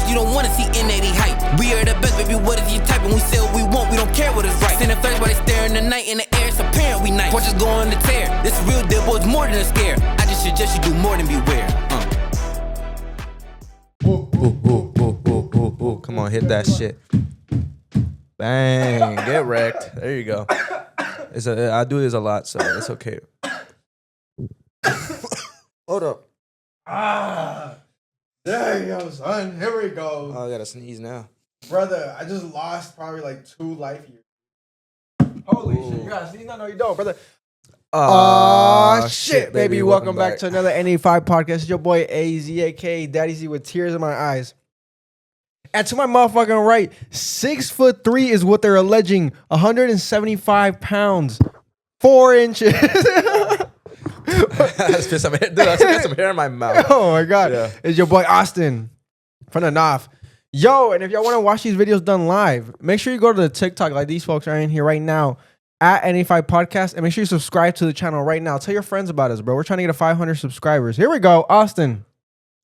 you don't wanna see N80 hype. We are the best, baby, what is you typing? We say what we want, we don't care what is right. Sending flares while they staring the night in the air, it's apparent we nice. Watch us go on the tear. This real deal, boy, it's more than a scare. I just suggest you do more than beware. Ooh. Come on, hit that shit. Bang, get wrecked. There you go. I do this a lot, so it's okay. Hold up. There you go, son. Here we go. Oh, I gotta sneeze now. Brother, I just lost probably like 2 life years. Holy shit. You gotta sneeze? No, you don't, brother. Shit, baby. Welcome back to another N85 podcast. It's your boy AZ, aka Daddy Z with tears in my eyes. And to my motherfucking right, 6'3" is what they're alleging. 175 pounds, 4 inches. That's just some hair. Dude, that's some hair in my mouth. Oh my god. Yeah. It's your boy Austin from the NOF. Yo, and if y'all want to watch these videos done live, make sure you go to the TikTok like these folks are in here right now at N85 Podcast, and make sure you subscribe to the channel right now. Tell your friends about us, bro. We're trying to get to 500 subscribers. Here we go, Austin.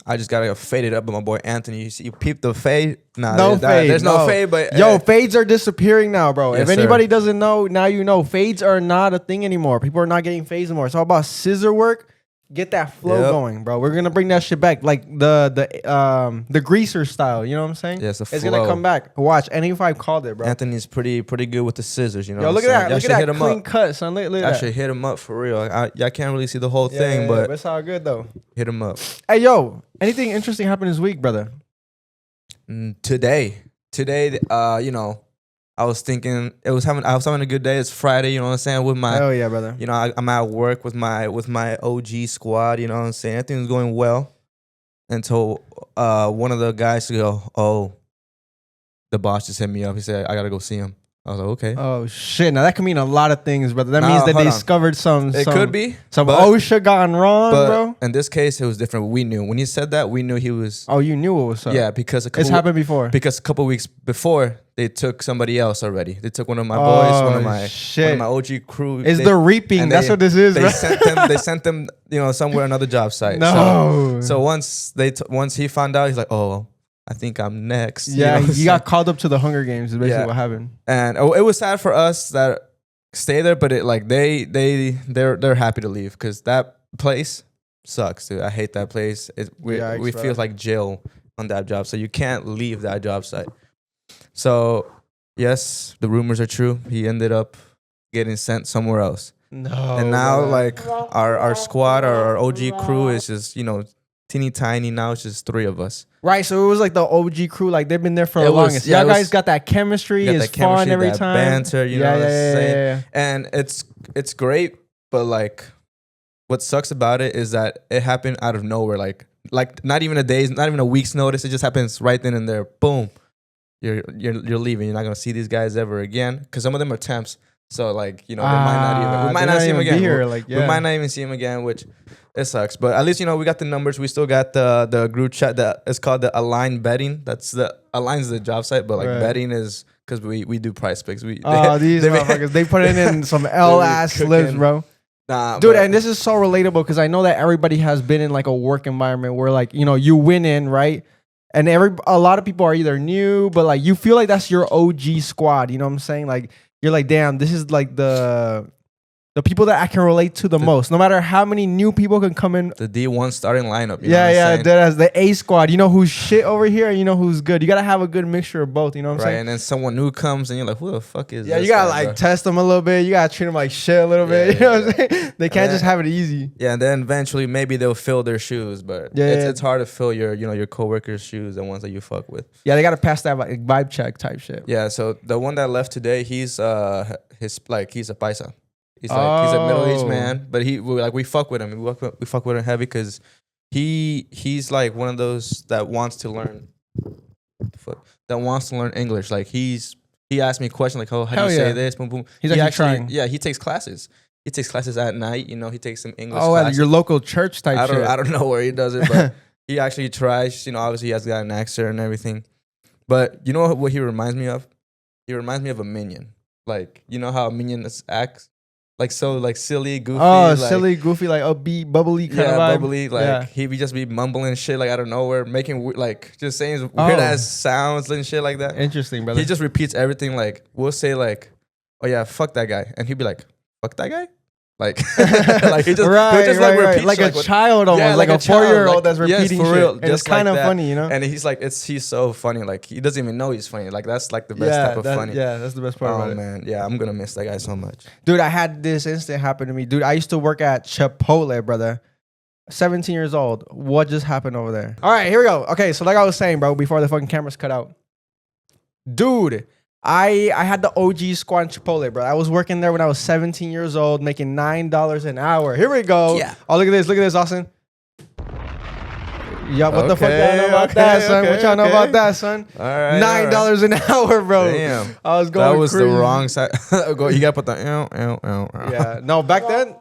I just gotta fade it up with my boy Anthony. You peep the fade? Nah, no fade. There's no fade, but yo, fades are disappearing now, bro. Yes, if anybody doesn't know, now you know. Fades are not a thing anymore. People are not getting fades anymore. It's all about scissor work. Get that flow going, bro. We're gonna bring that shit back, like the greaser style. You know what I'm saying? Yes, it's gonna come back. Watch, N85 called it, bro. Anthony's pretty good with the scissors. You know. Yo, look at that! Look at that clean cut, son. Look at that. I should hit him up for real. I can't really see the whole thing, but it's all good though. Hit him up. Hey, yo, anything interesting happened this week, brother? Today, you know, I was thinking I was having a good day. It's Friday, you know what I'm saying? With my, oh yeah, brother. You know, I'm at work with my OG squad. You know what I'm saying? Everything's going well until one of the guys go, "Oh, the boss just hit me up. He said I gotta go see him." I was like, "Okay." Oh shit! Now that can mean a lot of things, brother. That means that they discovered some. It could be some OSHA gone wrong, bro. In this case, it was different. We knew when he said that. We knew he was. Oh, you knew what was up. Yeah, because it's happened before. Because a couple weeks before, they took somebody else already. They took one of my boys, one of my OG crew. It's the reaping. That's what this is. They sent them, you know, somewhere another job site. No. So once he found out, he's like, "Oh, I think I'm next." Yeah, you know he got called up to the Hunger Games. Is basically what happened. And it was sad for us that stay there, but it like they're happy to leave because that place sucks, dude. I hate that place. We feel like jail on that job, so you can't leave that job site. So yes, the rumors are true. He ended up getting sent somewhere else. No, and now like our squad, our OG crew is just, you know, teeny tiny. Now it's just 3 of us. Right, so it was like the OG crew, like they've been there for the longest. Y'all guys got that chemistry. It's fun every time. Banter, you know what I'm saying? And it's great, but like what sucks about it is that it happened out of nowhere. Like not even a day's, not even a week's notice. It just happens right then and there. Boom, you're leaving. You're not gonna see these guys ever again because some of them are temps. So like, you know, we might not see him again. We might not even see him again, which it sucks. But at least, you know, we got the numbers. We still got the group chat that is called the Align Betting. That's Align's the job site, but like betting is because we do price picks. These motherfuckers, they put it in some L-ass slips, bro. Nah, dude, and this is so relatable because I know that everybody has been in like a work environment where like, you know, you win in, right? And a lot of people are either new, but like you feel like that's your OG squad. You know what I'm saying? Like you're like, damn, this is like the people that I can relate to the most. No matter how many new people can come in. The D1 starting lineup. That as the A squad. You know who's shit over here and you know who's good. You got to have a good mixture of both. You know what I'm saying? And then someone new comes and you're like, who the fuck is this? Yeah, you got to like test them a little bit. You got to treat them like shit a little bit. You know what I'm saying? They can't just have it easy. Yeah, and then eventually maybe they'll fill their shoes. But it's hard to fill your coworkers' shoes, the ones that you fuck with. Yeah, they got to pass that like vibe check type shit. Yeah, so the one that left today, he's a paisa. He's a middle-aged man, but we fuck with him. We fuck with him heavy because he's like one of those that wants to learn English. Like he asked me a question like, "Oh, how do you say this?" Boom, boom. He's actually trying. Yeah, he takes classes. He takes classes at night. You know, he takes some English. Oh, at your local church type shit. I don't know where he does it, but he actually tries. You know, obviously he has got an accent and everything. But you know what he reminds me of? He reminds me of a minion. Like, you know how a minion acts? like so like silly, goofy. Oh, like, silly, goofy, like upbeat, bubbly kind of yeah, vibe. bubbly. Like Yeah. he be just be mumbling shit like out of nowhere, making like just saying weird ass sounds and shit like that. Interesting, brother. He just repeats everything. Like we'll say like, "Oh yeah, fuck that guy," and he'd be like, "Fuck that guy." Like, like he just, right, just right, like right. repeats Like a what- child almost, Yeah, like a child, 4-year-old like, that's repeating yes, for shit. real, And just it's kind like of that. funny, you know? And he's like, he's so funny. Like he doesn't even know he's funny. Like that's like the best type of funny. Yeah, that's the best part about Oh it. man, yeah, I'm gonna miss that guy so much. Dude, I had this incident happen to me. Dude, I used to work at Chipotle, brother. 17 years old. What just happened over there? All right, here we go. Okay, so like I was saying, bro, before the fucking cameras cut out. Dude, I had the OG squad in Chipotle, bro. I was working there when I was 17 years old, making $9 an hour. Here we go. Yeah. Oh, look at this, Austin. Yeah, what the fuck y'all know about Okay, that, son? What y'all know okay. about that, son? All right, $9 an hour, bro. Damn, I was going that was crazy. the wrong side. You gotta put the Yeah, no, back then,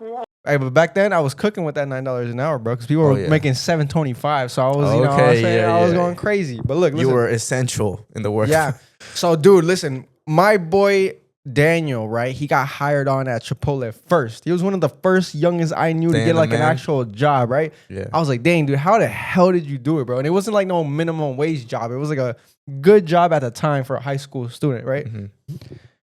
hey, but back then I was cooking with that $9 an hour, bro, because people were yeah. making $7.25. So I was, you know, what I'm Okay, saying? yeah, I was yeah. going crazy. But look, You listen. were essential in the work. Yeah. So, dude, listen, my boy Daniel, right? He got hired on at Chipotle first. He was one of the first youngest I knew to Damn, get like an man. actual job, right? Yeah. I was like, dang, dude, how the hell did you do it, bro? And it wasn't like no minimum wage job. It was like a good job at the time for a high school student, right? Mm-hmm.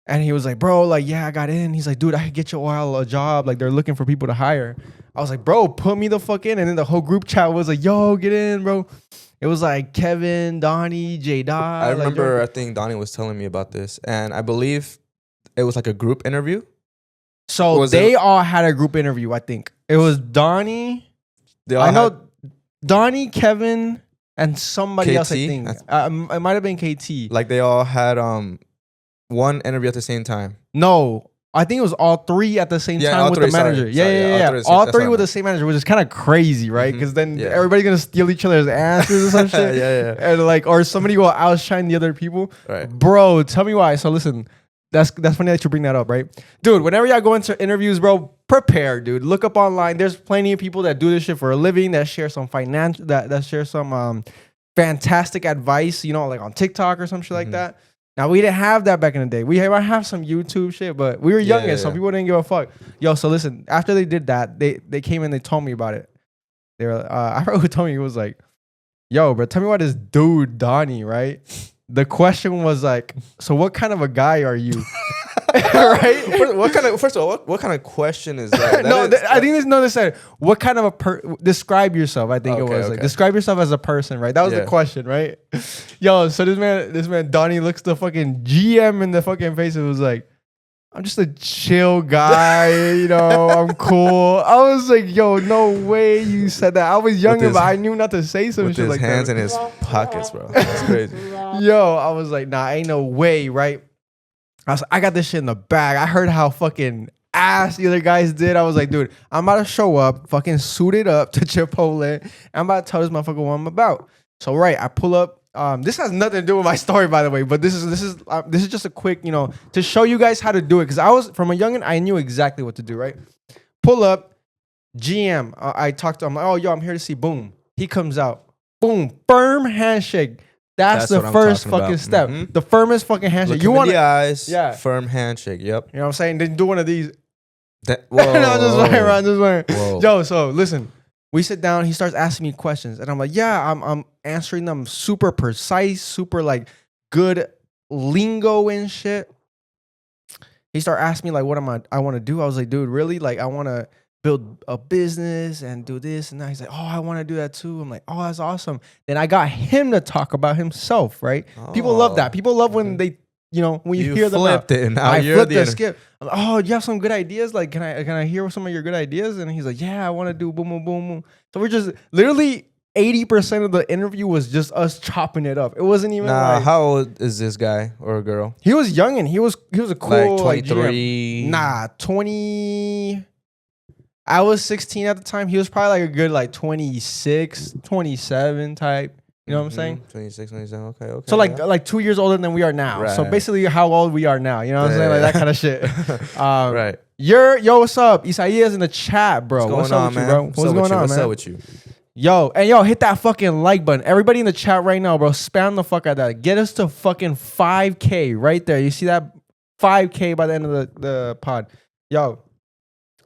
And he was like, bro, like, yeah, I got in. He's like, dude, I could get you all a job. Like, they're looking for people to hire. I was like, bro, put me the fuck in. And then the whole group chat was like, yo, get in, bro. It was like Kevin, Donnie, J. Dot. I remember, I think Donnie was telling me about this, and I believe it was like a group interview. So Was they it- all had a group interview, I think. It was Donnie. They all I know had- Donnie, Kevin, and somebody else, I KT? think. It might have been KT. like they all had one interview at the same time. No, I think it was all three at the same Yeah, time all with three, the manager. sorry, Yeah, sorry, yeah, all yeah. three at the All same- that's three what I with the meant. same manager, which is kind of crazy, right? Mhm. Because then Yeah. everybody's gonna steal each other's answers or some shit. Yeah. And like, or somebody will outshine the other people. Right. Bro, tell me why. So listen, that's funny that you bring that up, right? Dude, whenever y'all go into interviews, bro, prepare, dude. Look up online. There's plenty of people that do this shit for a living, that share some financial, that share some fantastic advice, you know, like on TikTok or some shit like that. Now, we didn't have that back in the day. We might have some YouTube shit, but we were young and some people didn't give a fuck. Yo, so listen, after they did that, they came and they told me about it. They were, I remember who told me, he was like, yo, bro, tell me about this dude, Donnie, right? The question was like, so what kind of a guy are you? Right? First of all, what kind of question is that? No, I think there's no they said what kind of describe yourself. I think it Okay, was like okay. describe yourself as a person, right? That was the Yeah. question, right? Yo, so this man Donnie looks the fucking GM in the fucking face and was like, I'm just a chill guy, you know, I'm cool. I was like, yo, no way you said that. I was younger, his- but I knew not to say some with shit his like hands that. in his pockets, bro. That's crazy. Yo, I was like, nah, ain't no way, right? I got this shit in the bag. I heard how fucking ass the other guys did. I was like, dude, I'm about to show up, fucking suited up to Chipotle. I'm about to tell this motherfucker what I'm about. So, right, I pull up. This has nothing to do with my story, by the way, but this is just a quick, you know, to show you guys how to do it. Because I was from a youngin', I knew exactly what to do, right? Pull up, GM. I talked to him. Like, oh, yo, I'm here to see. Boom. He comes out. Boom. Firm handshake. That's the what I'm first talking fucking about. step. Mhm. The firmest fucking handshake. Look You him want in the eyes. Yeah. Firm handshake. Yep. You know what I'm saying? Then do one of these. That, No, I'm just playing around, just playing. Whoa. Yo, so listen, we sit down. He starts asking me questions, and I'm like, yeah, I'm answering them super precise, super like good lingo and shit. He started asking me like, what I want to do. I was like, dude, really? Like, I want to build a business and do this and that. He's like, oh, I want to do that too. I'm like, oh, that's awesome. Then I got him to talk about himself, right? People love that. People love when they, you know, when you hear them out. flipped it. And now I you're flipped the the skip. I'm like, oh, you have some good ideas? Like, can I hear some of your good ideas? And he's like, yeah, I want to do boom, boom, boom, boom. So we're just literally 80% of the interview was just us chopping it up. It wasn't even Nah, like how old is this guy or a girl? he was young and he was a cool Like GM. 23. Nah, 20. I was 16 at the time. He was probably like a good like 26, 27 type. You know what I'm saying? 26, 27. Okay. So yeah. like 2 years older than we are now. So Right. basically how old we are now. You know what I'm saying? Like that kind of shit. Right. Yo, what's up? Isaiah's in the chat, bro. What's What's going up on, with you, man? bro? What's What's up with going you? on, What's man? up with you? Yo, hit that fucking like button. Everybody in the chat right now, bro, spam the fuck out of that. Get us to fucking 5K right there. You see that? 5K by the end of the pod. Yo,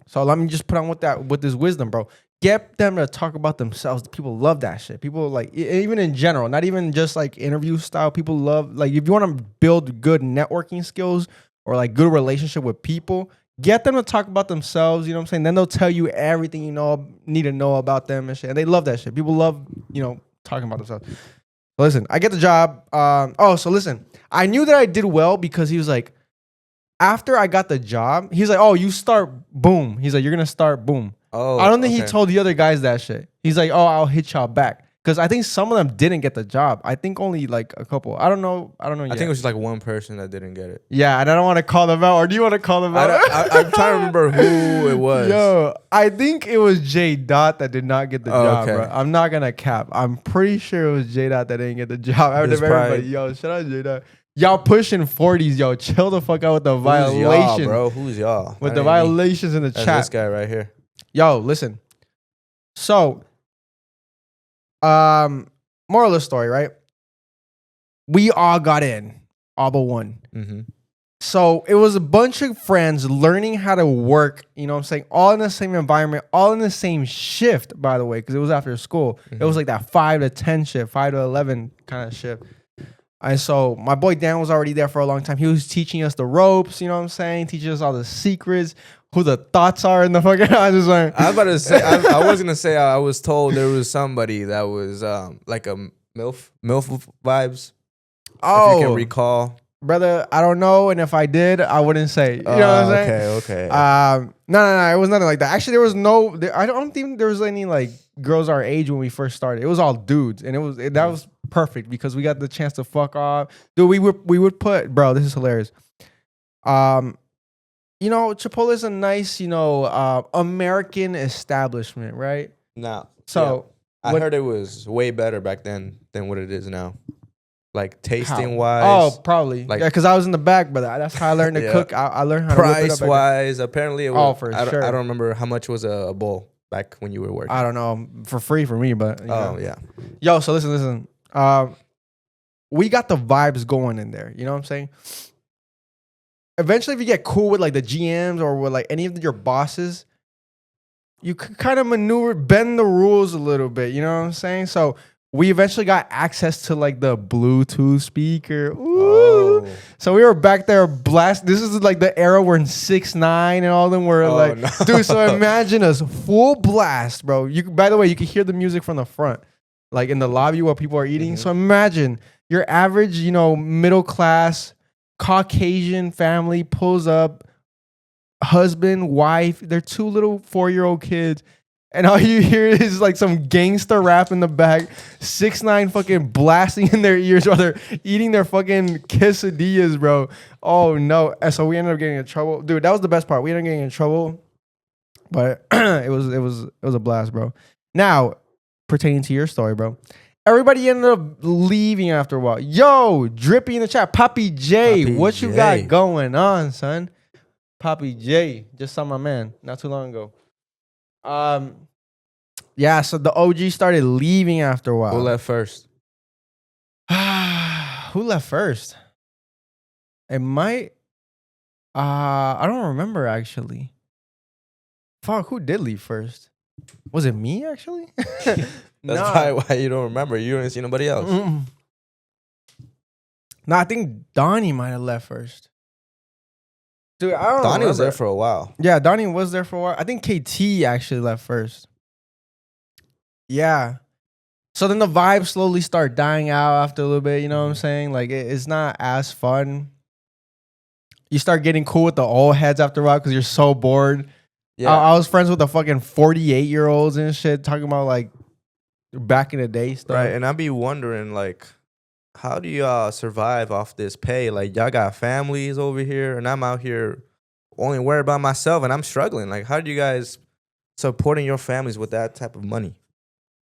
So let me just put on with this wisdom, bro. Get them to talk about themselves. People love that shit. People like even in general, not even just like interview style. People love like if you want to build good networking skills or like good relationship with people, get them to talk about themselves. You know what I'm saying? Then they'll tell you everything you need to know about them and shit. And they love that shit. People love talking about themselves. Listen, I get the job. So listen, I knew that I did well because he was like, after I got the job, he's like, oh, you start boom. He's like, you're gonna start boom. Oh, I don't think he told the other guys that shit. He's like, oh, I'll hit y'all back. Because I think some of them didn't get the job. I think only like a couple. I don't know. I think it was just like one person that didn't get it. Yeah, and I don't want to call them out. Or do you want to call them out? I'm trying to remember who it was. Yo, I think it was J Dot that did not get the job, bro. I'm not gonna cap. I'm pretty sure it was J Dot that didn't get the job. Out of everybody, yo, shout out J Dot. Y'all pushing 40s, yo. Chill the fuck out with the violation, y'all, bro. Who's y'all? With the violations in the chat. This guy right here. Yo, listen. So, moral of the story, right? We all got in, all but one. Mm-hmm. So it was a bunch of friends learning how to work, you know what I'm saying? All in the same environment, all in the same shift, by the way, because it was after school. Mm-hmm. It was like that 5 to 10 shift, 5 to 11 kind of shift. And so my boy Dan was already there for a long time. He was teaching us the ropes, you know what I'm saying? Teaching us all the secrets, who the thoughts are in the fucking... I was about to say, I was going to say, I was told there was somebody that was like a MILF vibes. Oh. If you can recall. Brother, I don't know. And if I did, I wouldn't say. You know what I'm saying? Okay. No. It was nothing like that. Actually, there was no... I don't think there was any like girls our age when we first started. It was all dudes. And that was perfect because we got the chance to fuck off. Dude, we would put... Bro, this is hilarious. Chipotle is a nice, American establishment, right? No. So yeah. I heard it was way better back then than what it is now. Like tasting wise. Oh, probably. Like, yeah, because I was in the back, but that's how I learned to cook. I learned how to price wise. Apparently, it was. For sure. I don't remember how much was a bowl back when you were working. I don't know, for free for me, but yeah. Yo, so listen. We got the vibes going in there. You know what I'm saying? Eventually, if you get cool with like the GMs or with like any of your bosses, you could kind of maneuver, bend the rules a little bit. You know what I'm saying? So we eventually got access to like the Bluetooth speaker. Ooh. Oh. So we were back there blast. This is like the era where in 6ix9ine and all of them were dude. So imagine us full blast, bro. By the way, you can hear the music from the front, like in the lobby while people are eating. Mm-hmm. So imagine your average, middle class Caucasian family pulls up, husband, wife, their 2 little 4-year-old kids. And all you hear is like some gangster rap in the back, 6ix9ine fucking blasting in their ears while they're eating their fucking quesadillas, bro. Oh no. And so we ended up getting in trouble. Dude, that was the best part. We ended up getting in trouble. But it was a blast, bro. Now, pertaining to your story, bro. Everybody ended up leaving after a while. Yo, Drippy in the chat. Poppy J, what you got going on, son? Poppy J. Just saw my man not too long ago. Yeah, so the OG started leaving after a while. Who left first? Who left first? It might. I don't remember actually. Fuck, who did leave first? Was it me actually? That's probably why you don't remember. You didn't see nobody else. Mm-mm. No, I think Donnie might have left first. Dude, I don't know. Donnie was there for a while. Yeah, Donnie was there for a while. I think KT actually left first. Yeah. So then the vibes slowly start dying out after a little bit. You know what I'm saying? Like, it's not as fun. You start getting cool with the old heads after a while because you're so bored. Yeah. I was friends with the fucking 48-year-olds and shit talking about, like, back in the day stuff. Right, and I'd be wondering, like, how do y'all survive off this pay? Like, y'all got families over here, and I'm out here only worried about myself, and I'm struggling. Like, how do you guys supporting your families with that type of money?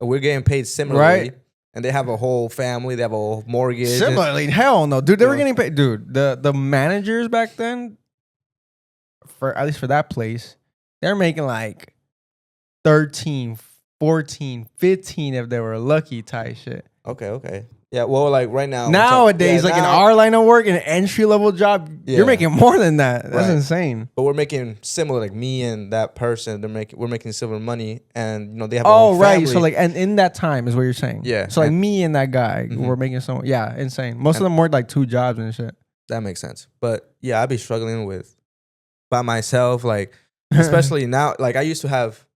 We're getting paid similarly, right? And they have a whole family, they have a whole mortgage. Similarly, hell no, dude. They were getting paid, dude. The managers back then, at least for that place, they're making like 13, 14, 15 if they were lucky type shit. Okay. Yeah, well, like right now. Nowadays, yeah, like in now- our line of work, an entry level job, Yeah. you're making more than that. That's Right. insane. But we're making similar, like me and that person. We're making similar money, and they have. Oh, a whole right. family. So like, and in that time is what you're saying. Yeah. So like And- me and that guy, Mhm. we're making some. Yeah, insane. Most of them worked like 2 jobs and shit. That makes sense. But yeah, I'd be struggling with by myself, like especially now. Like I used to have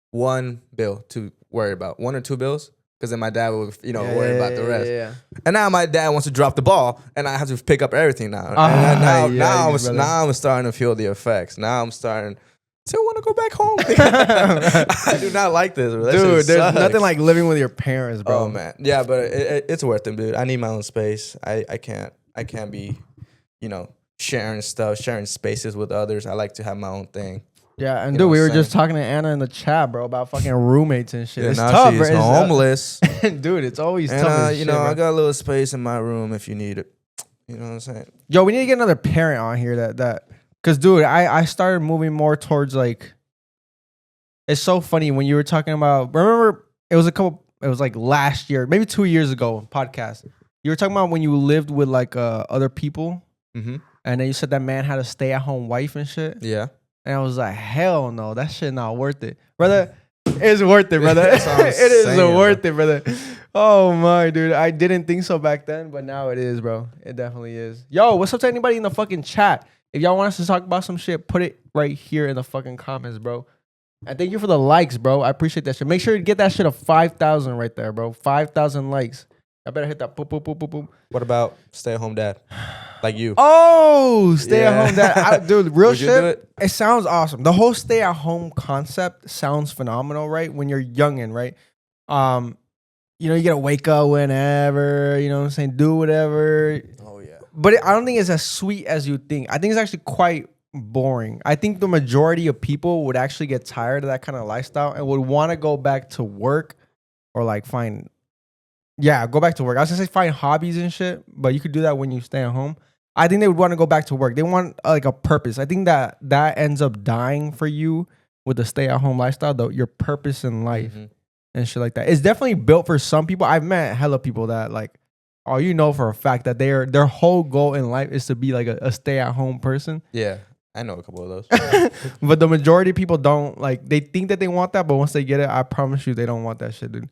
one bill to worry about, 1 or 2 bills, because then my dad would, worry about the rest. Yeah. And now my dad wants to drop the ball, and I have to pick up everything now. Ah, And now, yeah, brother. now I'm starting to feel the effects. Now I'm starting to want to go back home. I do not like this. That shit Dude, there's sucks. nothing like living with your parents, bro. Oh man, yeah, but it's worth it, dude. I need my own space. I can't be, sharing stuff, sharing spaces with others. I like to have my own thing. Yeah, and You dude, know we what were I'm just saying? talking to Anna in the chat, bro, about fucking roommates and shit. Yeah, It's now tough, she's bro. It's, homeless. dude, it's always And tough. as I shit, bro. got a little space in my room if you need it. You know what I'm saying? Yo, we need to get another parent on here that because dude, I started moving more towards like it's so funny when you were talking about remember it was like last year, maybe 2 years ago, podcast. You were talking about when you lived with like other people Mm-hmm. and then you said that man had a stay-at-home wife and shit. Yeah. And I was like, hell no, that shit not worth it. Brother, it's worth it, brother. That's what I'm It is saying, worth it, brother. Oh my dude. I didn't think so back then, but now it is, bro. It definitely is. Yo, what's up to anybody in the fucking chat? If y'all want us to talk about some shit, put it right here in the fucking comments, bro. And thank you for the likes, bro. I appreciate that shit. Make sure you get that shit of 5,000 right there, bro. 5,000 likes. I better hit that. Boop, boop, boop, boop, boop. What about stay-at-home dad, like you? Oh, stay at home Yeah. dad. Dude, real Would you do shit. It sounds awesome. The whole stay at home concept sounds phenomenal, right? When you're youngin', right? You get to wake up whenever, you know what I'm saying? Do whatever. Oh yeah. But I don't think it's as sweet as you think. I think it's actually quite boring. I think the majority of people would actually get tired of that kind of lifestyle and would want to go back to work or like go back to work. I was gonna say find hobbies and shit, but you could do that when you stay at home. I think they would want to go back to work. They want like a purpose. I think that ends up dying for you with the stay at home lifestyle, though, your purpose in life Mhm. and shit like that. It's definitely built for some people. I've met hella people that like, for a fact that their whole goal in life is to be like a stay at home person. Yeah, I know a couple of those. But the majority of people don't like. They think that they want that, but once they get it, I promise you, they don't want that shit, dude.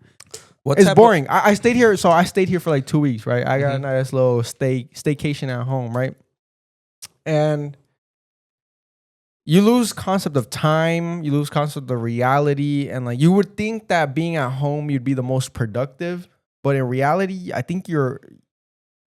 It's boring. I stayed here, so I stayed here for like 2 weeks, right? I got a nice little staycation at home, right? And you lose concept of time, you lose concept of reality, and like you would think that being at home you'd be the most productive, but in reality, I think you're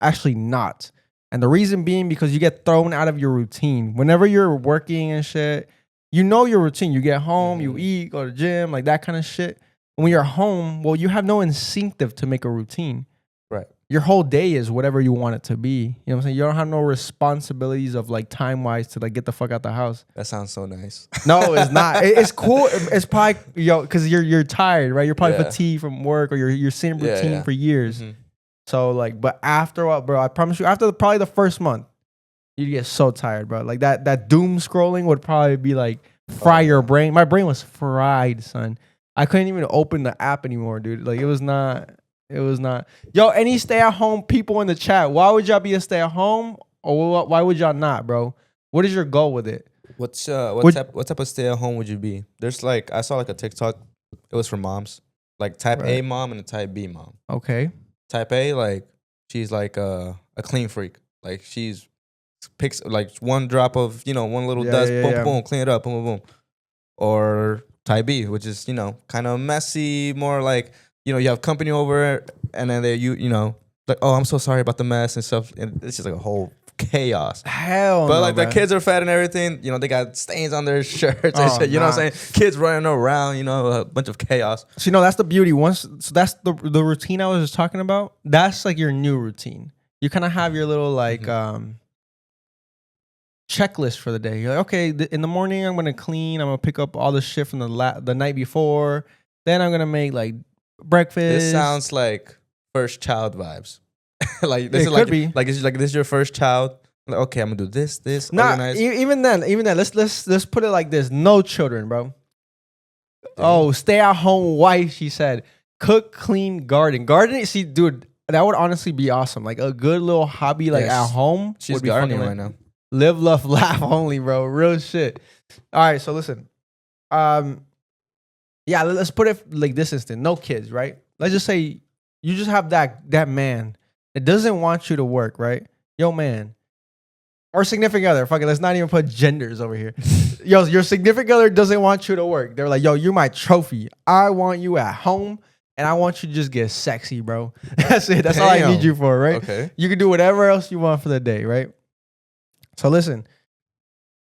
actually not. And the reason being because you get thrown out of your routine. Whenever you're working and shit, you know your routine. You get home, you eat, go to the gym, like that kind of shit. When you're home, well, you have no incentive to make a routine. Right. Your whole day is whatever you want it to be. You know what I'm saying? You don't have no responsibilities of like time-wise to like get the fuck out the house. That sounds so nice. No, it's not. It's cool. It's probably because you're tired, right? You're probably fatigued from work or you're same routine for years. Mhm. So like, but after what, bro? I promise you, after probably the first month, you'd get so tired, bro. Like that doom scrolling would probably be like fry your brain. My brain was fried, son. I couldn't even open the app anymore, dude. Like it was not. Yo, any stay-at-home people in the chat, why would y'all be a stay-at-home or why would y'all not, bro? What is your goal with it? What type of stay-at-home would you be? There's like I saw like a TikTok. It was for moms, like type A mom and a type B mom. Okay. Type A, like she's like a clean freak. Like she's picks like one drop of one little dust, boom, boom, clean it up, boom, boom, boom. Or type B, which is kind of messy, more like you have company over, and then they like, oh, I'm so sorry about the mess and stuff, and it's just like a whole chaos. Hell, But no, like man. the kids are fat and everything, they got stains on their shirts and shit. You know what I'm saying? Kids running around, a bunch of chaos. So that's the beauty. So that's the routine I was just talking about. That's like your new routine. You kind of have your little like checklist for the day. You're like, okay, in the morning I'm gonna clean. I'm gonna pick up all the shit from the night before. Then I'm gonna make like breakfast. This sounds like first child vibes. Like this It is could be. like it's like this is your first child. Like, okay, I'm gonna do this. Nah, organize. even then, let's put it like this: no children, bro. Oh, stay at home wife. She said, cook, clean, garden. See, dude, that would honestly be awesome. Like a good little hobby, like Yeah, at home. She's would be gardening fucking right lit. now. Live, love, laugh only, bro. Real shit. All right, so listen. Yeah, let's put it like this instant. No kids, right? Let's just say you just have that man that doesn't want you to work, right? Yo, man. Or significant other. Fuck it, let's not even put genders over here. Yo, your significant other doesn't want you to work. They're like, yo, you're my trophy. I want you at home and I want you to just get sexy, bro. That's it. That's all I need you for, right? Okay. You can do whatever else you want for the day, right? So listen,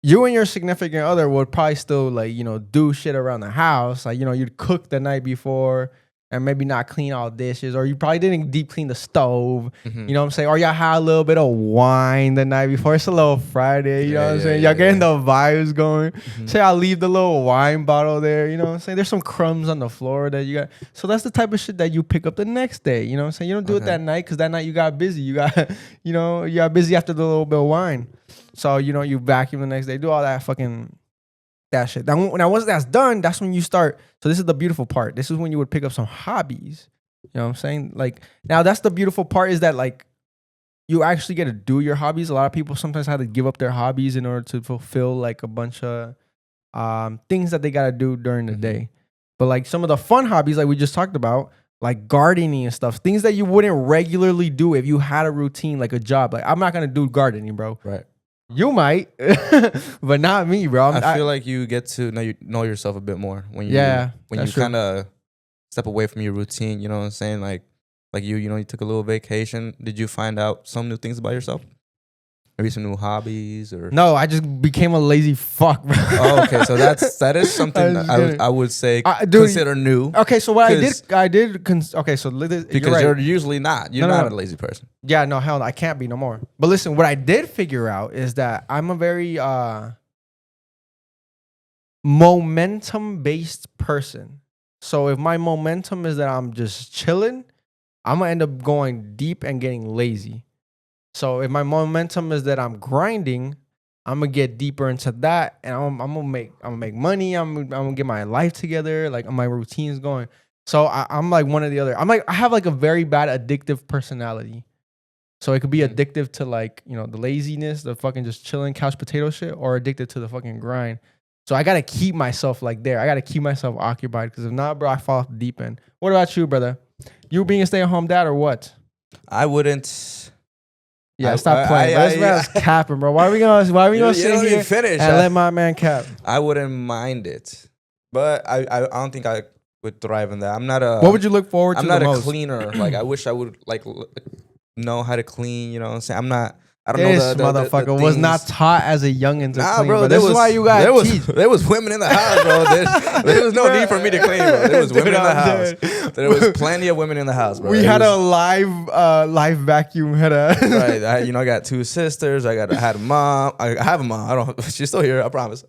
you and your significant other would probably still like, do shit around the house. Like, you'd cook the night before and maybe not clean all dishes, or you probably didn't deep clean the stove. Mm-hmm. You know what I'm saying? Or y'all had a little bit of wine the night before. It's a little Friday, you know what I'm saying? Y'all getting the vibes going. Mm-hmm. Say I'll leave the little wine bottle there, you know what I'm saying? There's some crumbs on the floor that you got. So that's the type of shit that you pick up the next day, you know what I'm saying? You don't do it that night because that night you got busy. You got, you got busy after the little bit of wine. So, you vacuum the next day, do all that fucking that shit. Now, once that's done, that's when you start. So this is the beautiful part. This is when you would pick up some hobbies. You know what I'm saying? Like, now that's the beautiful part is that like you actually get to do your hobbies. A lot of people sometimes have to give up their hobbies in order to fulfill like a bunch of things that they got to do during the day. But like some of the fun hobbies like we just talked about, like gardening and stuff, things that you wouldn't regularly do if you had a routine, like a job. Like I'm not going to do gardening, bro. Right. You might, but not me, bro. I feel like you get to know yourself a bit more when you that's true. kind of step away from your routine. You know what I'm saying? Like you took a little vacation. Did you find out some new things about yourself? Maybe some new hobbies or no? I just became a lazy fuck, bro. Oh, okay. So that is something that I would say consider new. Okay, so what I did. Okay, so because you're usually not. You're not a lazy person. Yeah, no, hell no, I can't be no more. But listen, what I did figure out is that I'm a very momentum-based person. So if my momentum is that I'm just chilling, I'm gonna end up going deep and getting lazy. So if my momentum is that I'm grinding, I'm gonna get deeper into that, and I'm gonna make money. I'm gonna get my life together, like my routine's going. So I'm like one or the other. I have like a very bad addictive personality. So it could be addictive to like, the laziness, the fucking just chilling couch potato shit, or addicted to the fucking grind. So I gotta keep myself like there. I gotta keep myself occupied because if not, bro, I fall off the deep end. What about you, brother? You being a stay-at-home dad or what? I wouldn't. Yeah, stop playing. This man's capping, bro. Why are we gonna sit here and let my man cap? I wouldn't mind it, but I don't think I would thrive in that. I'm not a. What would you look forward to? I'm not the a most? cleaner. Like I wish I would like know how to clean. You know what I'm saying? I'm not. I don't this know the motherfucker was not taught as a youngin to clean, bro. This is why you got there was women in the house, bro. There was no need for me to clean, bro. There was women in the house. There was plenty of women in the house, bro. We had a live vacuum. Right. I got two sisters. I had a mom. I have a mom. She's still here. I promise.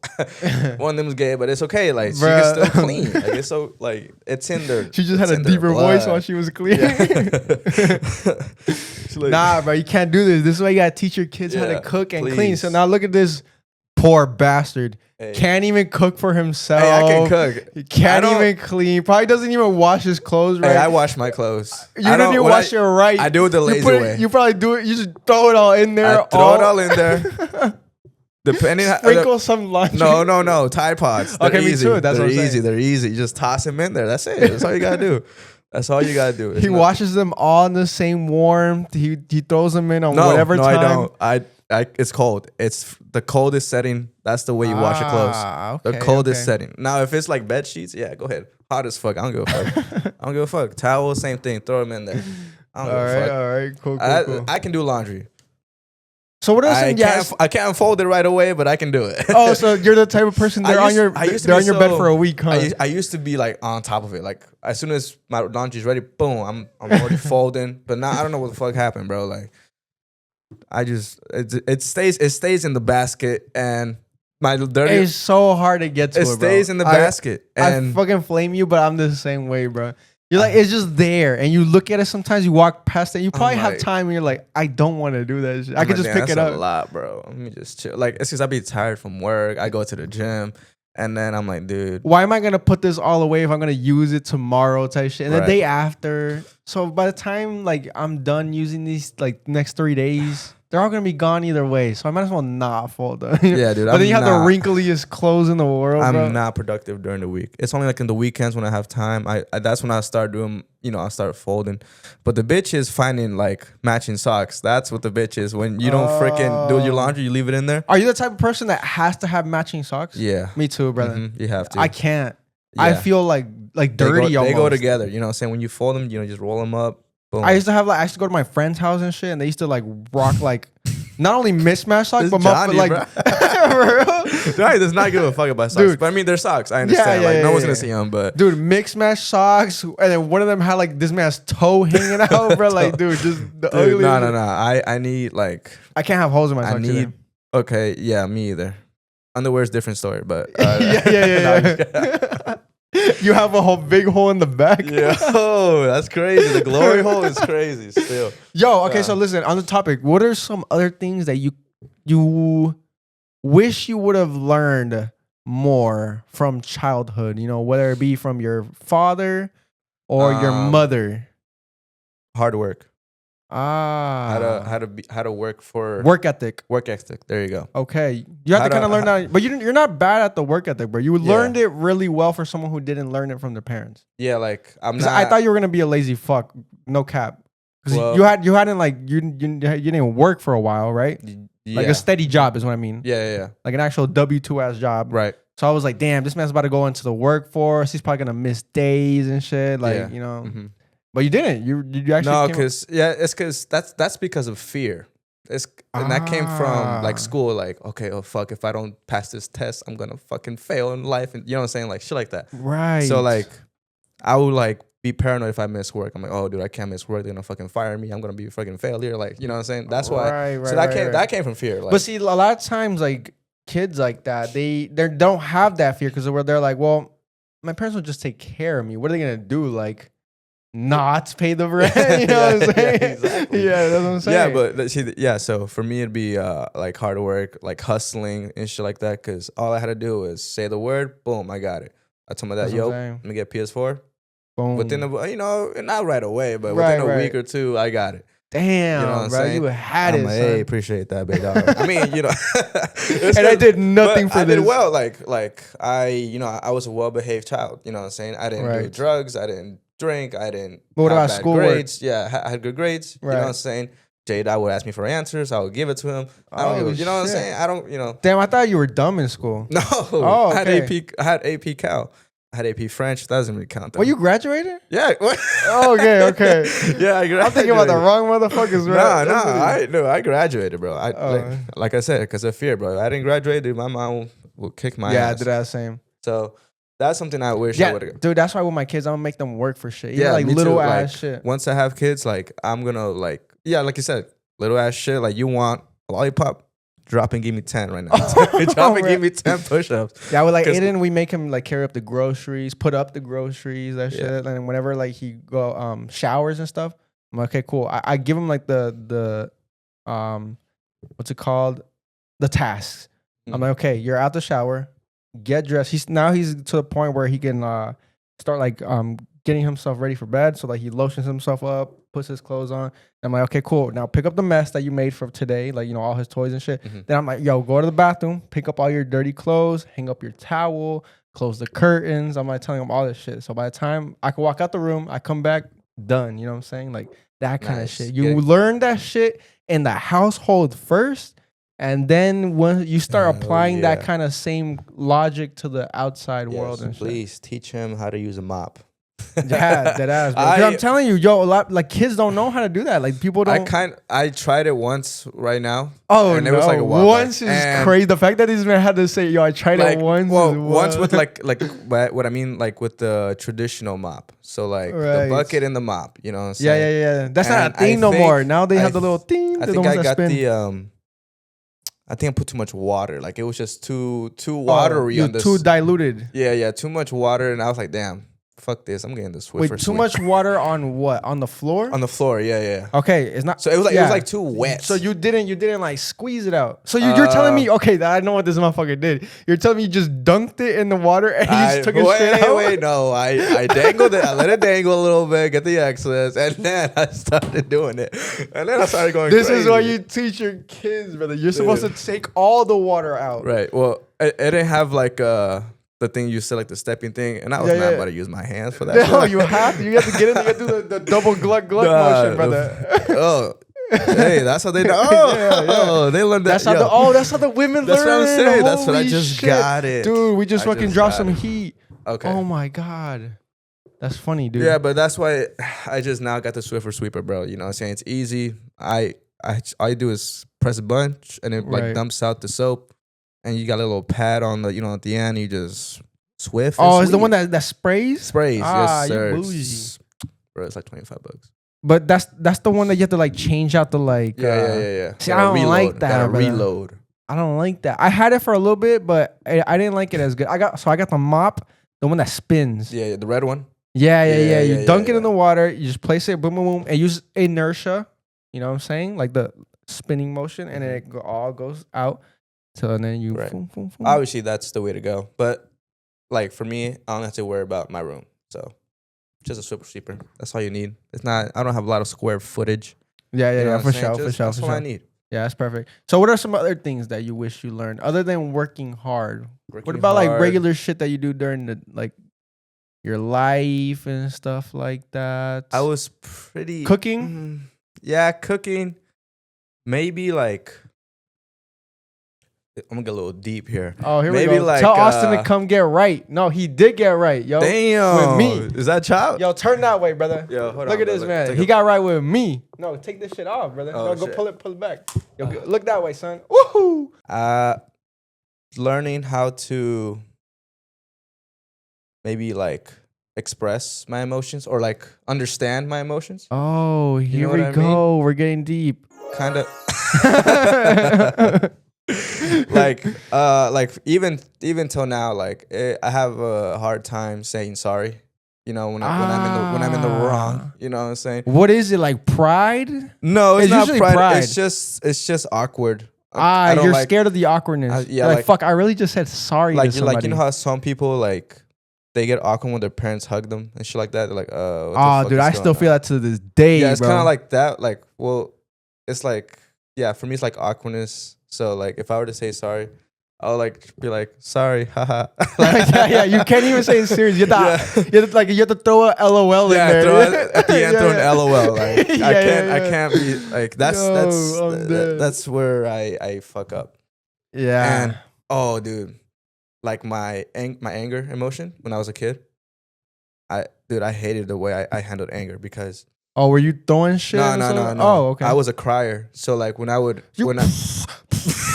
One of them is gay, but it's okay. Like she can still clean. Like it's so like it's in there. She just had a deeper voice while she was cleaning. Yeah. Nah, bro, you can't do this. This is why you gotta teach your kids how to cook and clean. So now look at this poor bastard. Hey. Can't even cook for himself. Hey, I can cook. He can't even clean. Probably doesn't even wash his clothes right. Hey, I wash my clothes. You don't even wash it right. I do it the lazy way. You probably do it. You just throw it all in there. Throw it all in there. Depending, sprinkle some laundry. No. Tide Pods. They're easy. Me too. That's They're what I'm easy. saying. They're easy. You just toss them in there. That's it. That's all you gotta do. That's all you gotta do. He washes them all in the same warmth. He throws them in on whatever time. No, I don't. It's cold. It's the coldest setting. That's the way you wash your clothes. Okay, the coldest setting. Now, if it's like bed sheets, yeah, go ahead. Hot as fuck. I don't give a fuck. I don't give a fuck. Towels, same thing. Throw them in there. I don't give a fuck. All right, cool. I can do laundry. So what else? I can't fold it right away, but I can do it. Oh, so you're the type of person they're on your bed for a week, huh? I used to be like on top of it. Like as soon as my laundry's ready, boom, I'm already folding. But now I don't know what the fuck happened, bro. Like I just it stays in the basket and my dirty. It's so hard to get to. It stays in the basket. And I fucking flame you, but I'm the same way, bro. You're like, it's just there. And you look at it sometimes, you walk past it. You probably have time and you're like, I don't want to do that shit. I could just pick it up. That's a lot, bro. Let me just chill. Like, it's because I be tired from work. I go to the gym. And then I'm like, dude, why am I gonna put this all away if I'm gonna use it tomorrow type shit? And the Right. day after. So by the time like I'm done using these like next 3 days, they're all gonna be gone either way. So I might as well not fold them. Yeah, dude, But I'm then you have the not- wrinkliest clothes in the world. I'm bro. not productive during the week. It's only like in the weekends when I have time. I that's when I start doing, I start folding. But the bitch is finding like matching socks. That's what the bitch is. When you don't freaking do your laundry, you leave it in there. Are you the type of person that has to have matching socks? Yeah. Me too, brother. You have to. I can't. I Yeah. feel like They dirty go, almost. they go together. You know what I'm saying? When you fold them, just roll them up. Boom. I used to go to my friend's house and shit, and they used to like rock like not only mismatched socks, This but Johnny, like bro. Johnny does not give a fuck about socks. Dude. But I mean, they're socks. I understand. Yeah, like yeah, no one's yeah. gonna see them, but dude, mixed match socks, and then one of them had like this man's toe hanging out, bro. Like, dude, just the dude, ugly. no. I need like I can't have holes in my I socks. need. either. Okay, yeah, me either. Underwear is a different story, but yeah. You have a whole big hole in the back. Yo, that's crazy. The glory hole is crazy still. Yo, okay, Yeah. so listen, on the topic, what are some other things that you wish you would have learned more from childhood? Whether it be from your father or your mother. Hard work. Ah, How to work for work ethic. work ethic. There you go. Okay, you have How to kind to- of learn that, but you're not bad at the work ethic, bro. You Yeah. learned it really well for someone who didn't learn it from their parents. Yeah, like I'm 'Cause not. I thought you were gonna be a lazy fuck, no cap. Because Well- you hadn't like you didn't work for a while, right? yeah. Like a steady job is what I mean. yeah. Like an actual W-2 ass job. Right. So I was like, damn, this man's about to go into the workforce. He's probably gonna miss days and shit. Like, Yeah. Mhm. But you didn't. You actually No, came- it's because that's because of fear. And that came from like school. Like, okay, oh fuck, if I don't pass this test, I'm gonna fucking fail in life, and you know what I'm saying, like shit like that. right. So like, I would like be paranoid if I miss work. I'm like, oh dude, I can't miss work. They're gonna fucking fire me. I'm gonna be a fucking failure. Like, you know what I'm saying? That's why. Right, so that came from fear. Like, but see, a lot of times like kids like that, they don't have that fear because they're like, well, my parents will just take care of me. What are they gonna do? Like, not pay the rent? You know what I'm saying? Yeah, exactly. Yeah, that's what I'm saying. yeah, but see, yeah. So for me, it'd be like hard work, like hustling and shit like that. Cause all I had to do was say the word, boom, I got it. I told my dad, That's what yo, I'm saying. let me get PS4. boom. Within not right away, but Right, within a right. week or two, I got it. Damn, You know what I'm bro, saying? you had I'm it, like, son. hey, appreciate that, big dog. I mean, it's And I good, did nothing but for I this. did well. Like I was a well-behaved child. You know what I'm saying? I didn't do Right. drugs. I didn't drink. I didn't. But what have about bad schoolwork? grades? Yeah, I had good grades. You know Right. what I'm saying? Jada would ask me for answers. I would give it to him. I don't Oh, give, you know what I'm shit. saying? I don't. You know. Damn, I thought you were dumb in school. No. Oh, I had okay. AP. I had AP Cal. I had AP French. That doesn't really count. Though. Well, you graduated? Yeah. What? Oh, okay. Yeah, I'm thinking about the wrong motherfuckers, No, bro. I graduated, bro. Oh. Like I said, because of fear, bro. If I didn't graduate, dude, my mom will kick my Yeah, I ass. did that same. So that's something I wish I Yeah, would have. dude, that's why with my kids, I'm gonna make them work for shit. Even Yeah, like me little too. ass Like, shit. Once I have kids, like I'm gonna like you said, little ass shit. Like you want a lollipop, drop and give me 10 right now. Drop and give me 10 push-ups. Yeah, with like 'Cause- Aiden, we make him like carry up the groceries, put up the groceries, that Yeah. shit. And whenever like he go showers and stuff, I'm like, okay, cool. I give him like the what's it called? The tasks. I'm like, okay, you're out the shower, get dressed. He's to the point where he can start like getting himself ready for bed. So like he lotions himself up, puts his clothes on. I'm like, okay, cool. Now pick up the mess that you made for today, like all his toys and shit. Mhm. Then I'm like, yo, go to the bathroom, pick up all your dirty clothes, hang up your towel, close the curtains. I'm like telling him all this shit. So by the time I can walk out the room, I come back done. You know what I'm saying? Like that kind of Nice. shit. You Yeah. learn that shit in the household first. And then when you start Oh, applying that yeah. kind of same logic to the outside world Yes, and shit. please teach him how to use a mop. Yeah, that ass. Bro. 'Cause I'm telling you, yo, a lot like kids don't know how to do that. Like people don't. I tried it once right now. Oh and no! it was like a while once back. is And, crazy. The fact that this man had to say, "Yo, I tried like, it once." Well, is once wild. with like what I mean, like with the traditional mop. So like Right. the bucket and the mop. You know what I'm yeah, saying? yeah. That's not And a thing I no think- more. Now they I have the little thing. I the think ones I that got spin. the I think I put too much water. Like it was just too watery on this. Too diluted. Yeah, too much water, and I was like, damn. fuck this. I'm getting the Swiffer. Wait, too much water on what? On the floor? on the floor. Yeah. Okay, it's not. So it was like yeah. it was like too wet. So you didn't like squeeze it out. So you're telling me, okay, I know what this motherfucker did. You're telling me you just dunked it in the water and you just took it straight out? Wait, no. I dangled it. I let it dangle a little bit, get the excess, and then I started doing it. And then I started going This crazy. is why you teach your kids, brother. You're supposed to take all the water out. Right. Well, it didn't have like the thing you said, like the stepping thing, and I was not about to use my hands for that. No, you have to. You have to get in. You have to do the double glug motion, brother. Oh, hey, that's how they do. Oh, they learned that. That's how the women That's learn. what I'm saying. That's what I Holy just shit. got it. Dude, we just I fucking just dropped got some it. heat. Okay. Oh my god, that's funny, dude. Yeah, but that's why I just now got the Swiffer sweeper, bro. You know what I'm saying? It's easy. All you do is press a bunch and it like dumps out the soap, and you got a little pad on the at the end. You just Swift. Oh, it's the one that sprays. sprays. Yes, sir. You bougie. Bro, it's like $25. But that's the one that you have to like change out the like. Yeah. See, I don't like that. Gotta brother. reload. I don't like that. I had it for a little bit, but I didn't like it as good. I got the mop, the one that spins. Yeah, the red one. Yeah. Yeah, You yeah, dunk it yeah. in the water. You just place it, boom, boom, boom, and use inertia. You know what I'm saying? Like the spinning motion, and then it all goes out. So and then you. Right. Boom, boom, boom. Obviously, that's the way to go. But like for me, I don't have to worry about my room. So just a Swiffer sweeper. That's all you need. It's not. I don't have a lot of square footage. Yeah, You know what for I'm sure, saying? for Just- sure, That's for all I sure. need. Yeah, that's perfect. So, what are some other things that you wish you learned other than working hard? What Working about like hard. regular shit that you do during the like your life and stuff like that? I was pretty Cooking? Yeah, cooking. Maybe like I'm gonna get a little deep here. Oh, here maybe we go. like, Tell Austin to come get right. No, he did get right, yo. Damn, With me. Is that Chop? Yo, turn that way, brother. Yo, hold Look on, at this bro. man. Take He a- got right with me. No, take this shit off, brother. Oh, No, go shit. pull it back. Yo, look that way, son. Woohoo! Learning how to maybe like express my emotions or like understand my emotions. Oh, You here know we what I go. We're getting deep. Kind of. like even till now, like I have a hard time saying sorry. You know, when I'm in the wrong. You know what I'm saying? What is it, like pride? No, it's It's not usually pride. pride. It's just awkward. I don't You're like- scared of the awkwardness. yeah, You're like, like- fuck, I really just said sorry Like to you somebody. like you know how some people like they get awkward when their parents hug them and shit like that. They're like, what the Oh, fuck dude, is I going still feel on? that to this day, Yeah, it's bro. kind of like that. Like, well, it's like, yeah, for me, it's like awkwardness. So, like, if I were to say sorry, I'll like be like, sorry, haha. yeah, you can't even say it serious. You have to throw a LOL in there. throw it, at the end, throw an LOL. Like, Yeah, I can't be like I'm dead. that's where I fuck up. Yeah. And oh, dude, like my anger emotion when I was a kid. I hated the way I handled anger because Oh, were you throwing shit? no. or something? Oh, Oh, okay. I was a crier. So like when I would You when I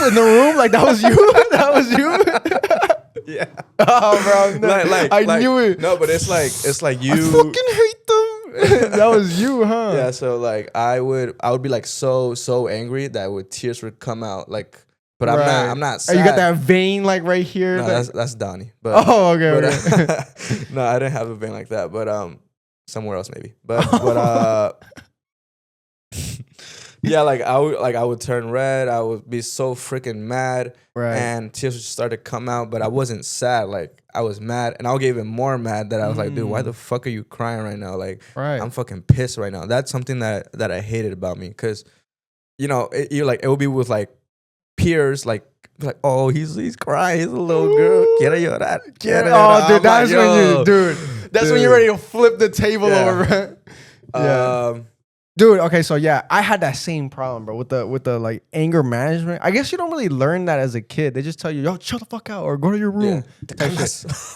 in the room, like that was you. That was you. yeah. Oh, bro, no. I knew it. No, but it's like you. I fucking hate them. That was you, huh? Yeah, so like I would be like so angry that tears would come out like, but Right. I'm not sad. Oh, you got that vein like right here. No, like- that's Donnie. But oh, okay. but, okay. no, I didn't have a vein like that. But somewhere else maybe. But yeah, like I would turn red. I would be so freaking mad, Right. and tears would start to come out. But I wasn't sad. Like I was mad, and I'll get even more mad that I was like, dude, why the fuck are you crying right now? Like Right. I'm fucking pissed right now. That's something that I hated about me, because you know you're like it would be with like peers like. Oh, he's crying. He's a little girl. Quiero llorar. Quiero llorar. Oh, dude, I'm that's like, when yo. you, dude. That's when you're ready to flip the table Yeah. over, bro. Yeah. Dude, okay, so yeah, I had that same problem, bro, with the like anger management. I guess you don't really learn that as a kid. They just tell you, yo, shut the fuck out or go to your room.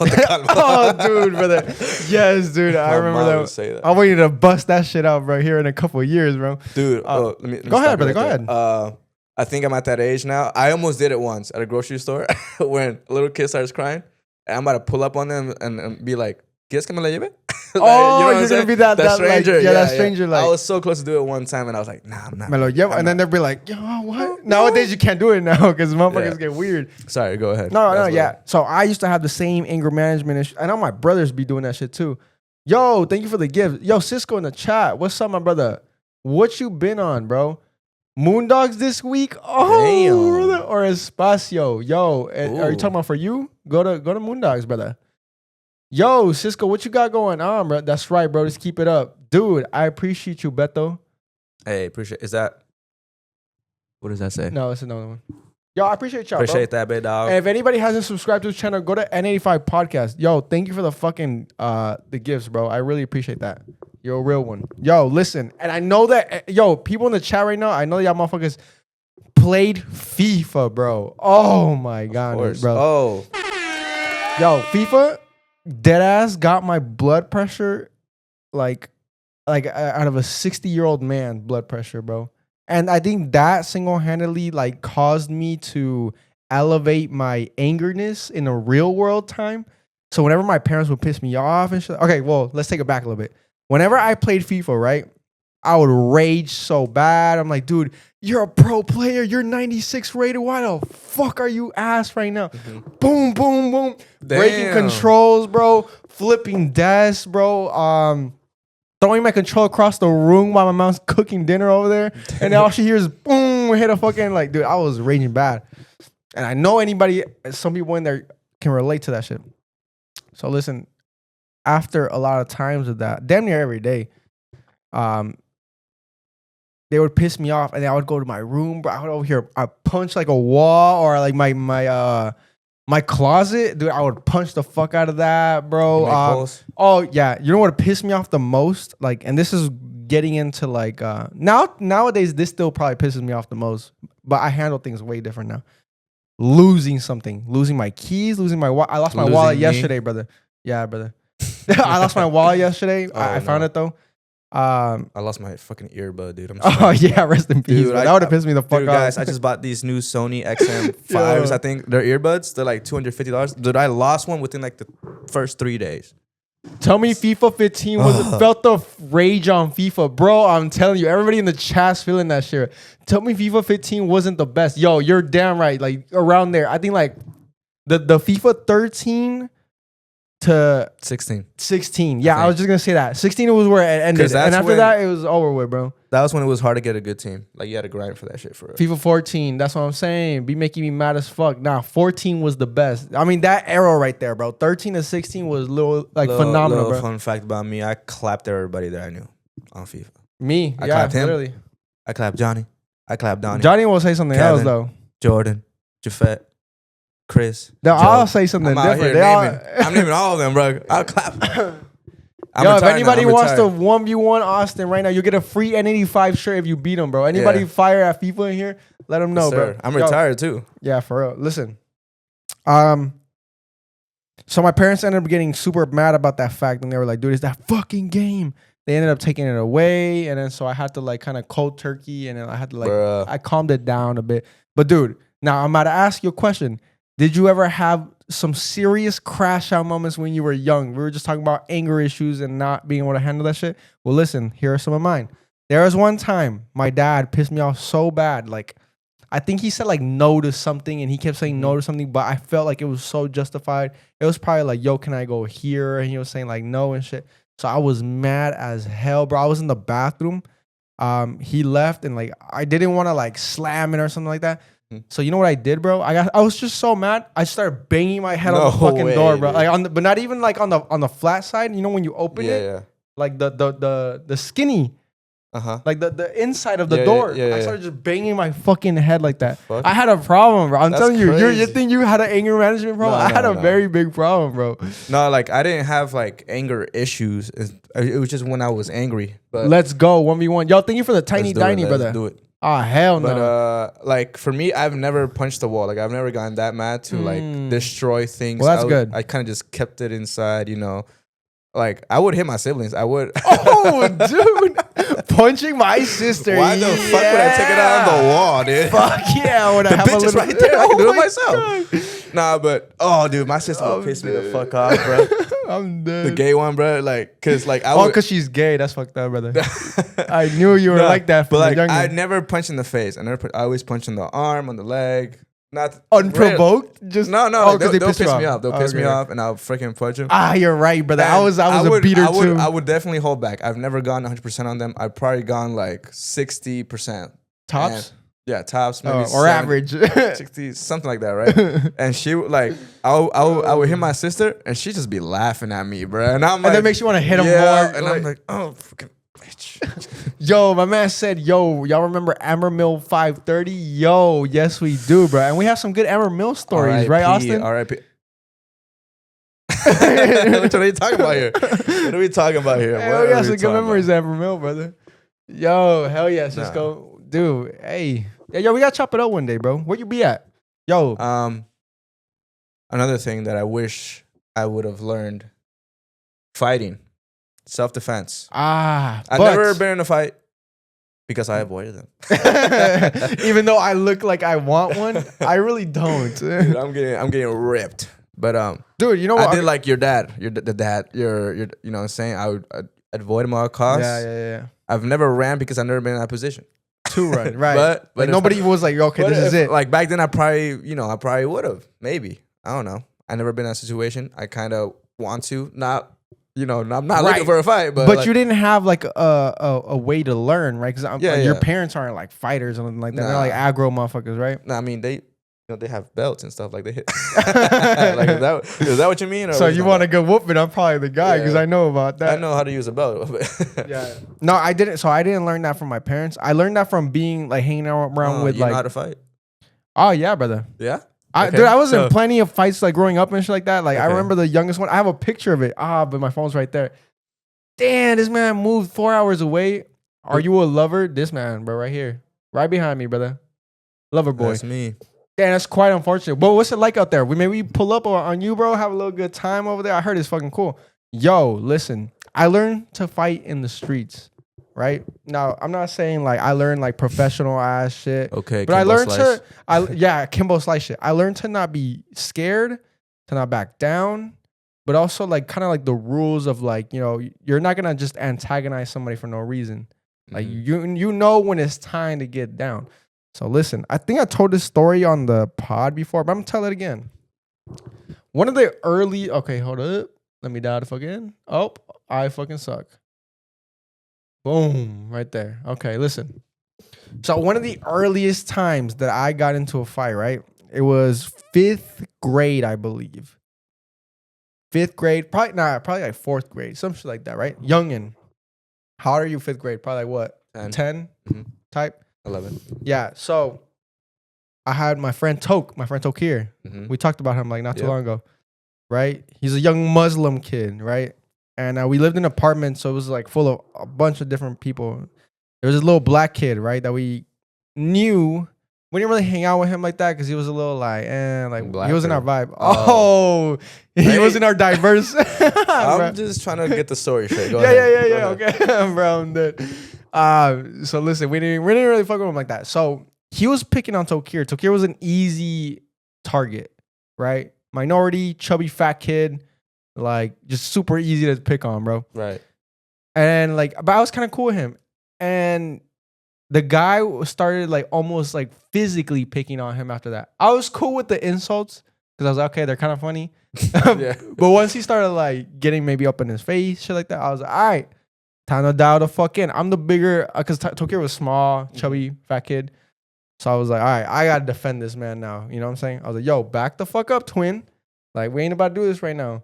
Oh, dude, brother. Yes, dude. I My remember mom that. would say that. I'm waiting to bust that shit out, bro, here in a couple of years, bro. Dude, let me go ahead, stop you brother, right go there. I think I'm at that age now. I almost did it once at a grocery store when a little kid starts crying, and I'm about to pull up on them and be like, ¿Quieres que me la lleve? Oh, what you're I'm gonna saying? be that stranger. like, yeah, that stranger. Like, I was so close to do it one time, and I was like, nah, I'm not. me lo llevo, I'm and then not. they'll be like, yo, what? Nowadays you can't do it now because motherfuckers Yeah. get weird. Sorry, go ahead. No, That's yeah. So I used to have the same anger management issue. I know my brothers be doing that shit too. Yo, thank you for the gift. Yo, Cisco in the chat. What's up, my brother? What you been on, bro? Moondogs this week? Oh, Damn. brother. Or Espacio. Yo, are you Ooh. talking about for you? Go to Moondogs, brother. Yo, Cisco, what you got going on, bro? That's right, bro. Just keep it up. Dude, I appreciate you, Beto. Hey, appreciate. Is that? What does that say? No, it's another one. Yo, I appreciate y'all, Appreciate bro. that, big dog. And if anybody hasn't subscribed to the channel, go to N85 Podcast. Yo, thank you for the fucking the gifts, bro. I really appreciate that. You're a real one. Yo, listen. And I know that, people in the chat right now, I know y'all motherfuckers played FIFA, bro. Oh my god, bro. Oh, Yo, FIFA, deadass got my blood pressure like out of a 60-year-old man blood pressure, bro. And I think that single-handedly like caused me to elevate my angerness in a real world time. So whenever my parents would piss me off and shit. Okay, well, let's take it back a little bit. Whenever I played FIFA, right, I would rage so bad. I'm like, dude, you're a pro player. You're 96 rated. Why the fuck are you ass right now? Boom, boom, boom. Breaking Damn. controls, bro. Flipping desks, bro. Throwing my control across the room while my mom's cooking dinner over there. And then all she hears is boom, hit a fucking, like, dude, I was raging bad. And I know some people in there can relate to that shit. So listen, after a lot of times of that, damn near every day, they would piss me off, and then I would go to my room, bro. I would over here, I punch like a wall or like my closet, dude. I would punch the fuck out of that, bro. Oh yeah, you know what pissed me off the most? Like, and this is getting into like nowadays, this still probably pisses me off the most, but I handle things way different now. Losing something, losing my keys, losing my wallet. I lost my wallet yesterday, brother. Yeah, brother. I lost my wallet yesterday. I found it though. I lost my fucking earbud, dude. I'm Oh sorry. yeah, rest in peace. Dude, That would have pissed me the fuck Dude, off. guys, I just bought these new Sony XM5s. Yo. I think they're earbuds. They're like $250. Dude, I lost one within like the first 3 days. Tell me FIFA 15 felt the rage on FIFA. Bro, I'm telling you, everybody in the chat's feeling that shit. Tell me FIFA 15 wasn't the best. Yo, you're damn right. Like around there. I think like the FIFA 13 to 16. Yeah, I was just gonna say that. 16 was where it ended. 'Cause that's And after when- that, it was over with, bro. That was when it was hard to get a good team. Like, you had to grind for that shit for real. FIFA 14, that's what I'm saying. Be making me mad as fuck. Nah, 14 was the best. I mean, that era right there, bro. 13 to 16 was phenomenal, little bro. fun fact about me, I clapped everybody that I knew on FIFA. Me, I yeah, clapped him. literally. I clapped Johnny. I clapped Donnie. Johnny will say something Kevin. else, though. Jordan. Jafet. Chris. They'll Joe. all say something I'm out different. here They all- naming. I'm naming all of them, bro. I'll clap. I'm Yo, if retired now. anybody I'm wants to retired. 1v1 Austin right now, you get a free N85 shirt if you beat him, bro. Anybody Yeah. fire at FIFA in here, let them know, Yes, bro. sir. I'm Yo, retired too. Yeah, for real. Listen. So my parents ended up getting super mad about that fact, and they were like, dude, it's that fucking game. They ended up taking it away, and then so I had to like kind of cold turkey, and then I had to like, Bruh. I calmed it down a bit. But dude, now I'm about to ask you a question. Did you ever have some serious crash out moments when you were young? We were just talking about anger issues and not being able to handle that shit. Well, listen, here are some of mine. There was one time my dad pissed me off so bad. Like, I think he said like no to something, and he kept saying no to something, but I felt like it was so justified. It was probably like, yo, can I go here? And he was saying like no and shit. So I was mad as hell, bro. I was in the bathroom. He left, and like I didn't want to like slam it or something like that. So you know what I did, bro? I was just so mad. I started banging my head on the No fucking way, door, bro. dude. Like but not even like on the flat side. You know when you open it, Yeah. like the skinny, Uh-huh. like the inside of the Yeah, door. yeah, I yeah. started just banging my fucking head like that. Fuck. I had a problem, bro. I'm That's telling you, you crazy. think you had an anger management problem? No, I had no, a no. very big problem, bro. No, like I didn't have like anger issues. It was just when I was angry. But Let's go 1v1. Yo, thank you for the tiny let's do it, diny, let's brother. do it. Ah, hell no. But like for me, I've never punched the wall. Like I've never gotten that mad to like destroy things. Well, that's good. I kind of just kept it inside, you know. Like I would hit my siblings. I would. Oh, dude. Punching my sister. Why the fuck would I take it out on the wall, dude? Fuck yeah. When I The have bitch a is little, right there. I can do Oh it my myself. God. Nah, but oh, dude, my sister would piss me the fuck off, bro. I'm dead. The gay one, bro. Like, cause like I Oh, would. because she's gay. That's fucked up, brother. I knew you were Nah, like that but from like a young I never punch in the face. I always punch in the arm, on the leg, not Unprovoked? Just no. Oh, They'll piss piss you me off. They'll piss me Okay. off, and I'll freaking punch them. You're right, brother. I was a beater too. I would definitely hold back. I've never gone 100% on them. I've probably gone like 60%. Tops? Yeah, tops, maybe Or 70, average. 60, something like that, right? And she would like, I would hit my sister, and she'd just be laughing at me, bro. And I'm like, And that makes you want to hit him yeah, more. and I'm like, oh, freaking bitch. Yo, my man said, yo, y'all remember Amber Mill 530? Yo, yes, we do, bro. And we have some good Amber Mill stories, right, Austin? R.I.P. What are you talking about here? What are we talking about here? Hell What yeah, are we some good talking memories, about? Amber Mill, brother. Yo, hell yes, let's Nah. go. Dude, hey. Yeah, yo, we got to chop it up one day, bro. Where you be at? Yo. Another thing that I wish I would have learned: fighting, self-defense. I've never been in a fight because I avoided them. Even though I look like I want one, I really don't. Dude, I'm getting ripped. But Dude, you know what? I did like your dad. The dad. Your you know what I'm saying? I'd avoid him at all costs. Yeah. I've never ran because I've never been in that position. To run, right? But like if nobody was like, okay, But this is if- it. Like back then, I probably would have. Maybe. I don't know. I never been in that situation. I kind of want to. Not, I'm not Right. looking for a fight. But But like, you didn't have like a way to learn, right? Because Yeah, your yeah. parents aren't like fighters or anything like that. They're Nah. like aggro motherfuckers, right? Nah, I mean, they have belts and stuff like they hit. Like is that what you mean? Or So what you talking want to about? go whooping? I'm probably the guy because Yeah. I know about that. I know how to use a belt. Yeah. No, I didn't. So I didn't learn that from my parents. I learned that from being like hanging out around with you know how like. to fight? Oh yeah, brother. Yeah. Dude, I was in So- plenty of fights like growing up and shit like that. Like I Okay. remember the youngest one. I have a picture of it. But my phone's right there. Damn, this man moved 4 hours away. Are you a lover? This man, bro, right here, right behind me, brother. Lover boy. That's me. Yeah, that's quite unfortunate. But what's it like out there? We pull up on you, bro. Have a little good time over there. I heard it's fucking cool. Yo, listen. I learned to fight in the streets, right? Now, I'm not saying like I learned like professional ass shit. Okay. But I Kimbo learned Slice. Kimbo Slice shit. I learned to not be scared, to not back down, but also like kind of like the rules of like, you're not gonna just antagonize somebody for no reason. Like Mhm. you know when it's time to get down. So listen, I think I told this story on the pod before, but I'm gonna tell it again. One of the early hold up. Let me dial the fuck in. Oh, I fucking suck. Boom, right there. Okay, listen. So one of the earliest times that I got into a fight, right? It was 5th grade, I believe. 5th grade, probably like 4th grade, some shit like that, right? Youngin. How old are you 5th grade? Probably like what? 10 Mhm. type? 11. Yeah. So I had my friend Toke here. Mhm. We talked about him like not too Yep. long ago, right? He's a young Muslim kid, right? And we lived in an apartment, so it was like full of a bunch of different people. There was this little black kid, right, that we knew. We didn't really hang out with him like that because he was a little like Black he wasn't or- our vibe. Oh. He Hey. wasn't our diverse. Bro. I'm just trying to get the story straight. Go Yeah. ahead. Go ahead. Okay, bro, I'm dead. So listen, we didn't really fuck with him like that. So he was picking on Tokir. Tokir was an easy target, right? Minority, chubby, fat kid, like just super easy to pick on, bro. Right. And like, but I was kind of cool with him. And the guy started like almost like physically picking on him after that. I was cool with the insults because I was like, okay, they're kind of funny. Yeah. But once he started like getting maybe up in his face, shit like that, I was like, all right, time to dial the fuck in. I'm the bigger, because Tokir was small, chubby, fat kid. So I was like, all right, I got to defend this man now. You know what I'm saying? I was like, yo, back the fuck up, twin. Like, we ain't about to do this right now.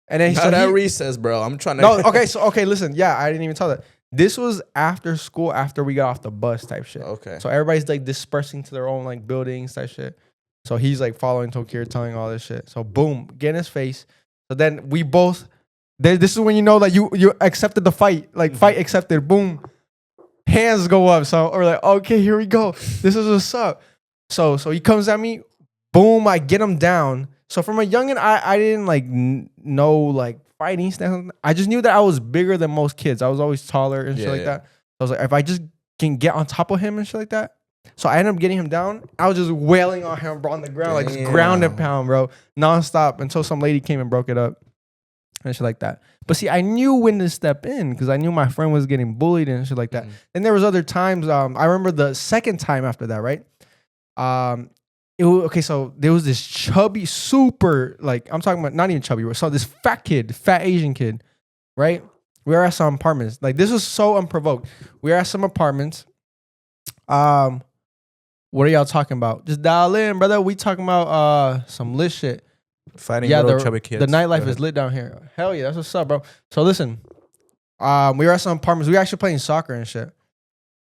And then Not at recess, bro. I'm trying to. no, okay, listen. Yeah, I didn't even tell that. This was after school, after we got off the bus type shit. Okay. So everybody's like dispersing to their own like buildings type shit. So he's like following Tokir, telling all this shit. So boom, get in his face. So then we both, this is when you know that you accepted the fight. Like fight accepted, boom. Hands go up. So we're like, okay, here we go. This is what's up. So he comes at me, boom, I get him down. So from a youngin', I didn't like know like fighting stance. I just knew that I was bigger than most kids. I was always taller and shit Yeah, like yeah. that. I was like, if I just can get on top of him and shit like that. So I ended up getting him down. I was just wailing on him, bro, on the ground, like just ground and Damn. pound, bro, nonstop until some lady came and broke it up and shit like that. But see, I knew when to step in because I knew my friend was getting bullied and shit like that. Mhm. And there was other times. I remember the second time after that, right? Okay, so there was this chubby, super, like, I'm talking about not even chubby. So this fat Asian kid, right? We were at some apartments. Like, this was so unprovoked. We were at some apartments. What are y'all talking about? Just dial in, brother. We talking about some lit shit. Fighting little chubby kids. The nightlife is lit down here. Hell yeah, that's what's up, bro. So listen, we were at some apartments. We were actually playing soccer and shit.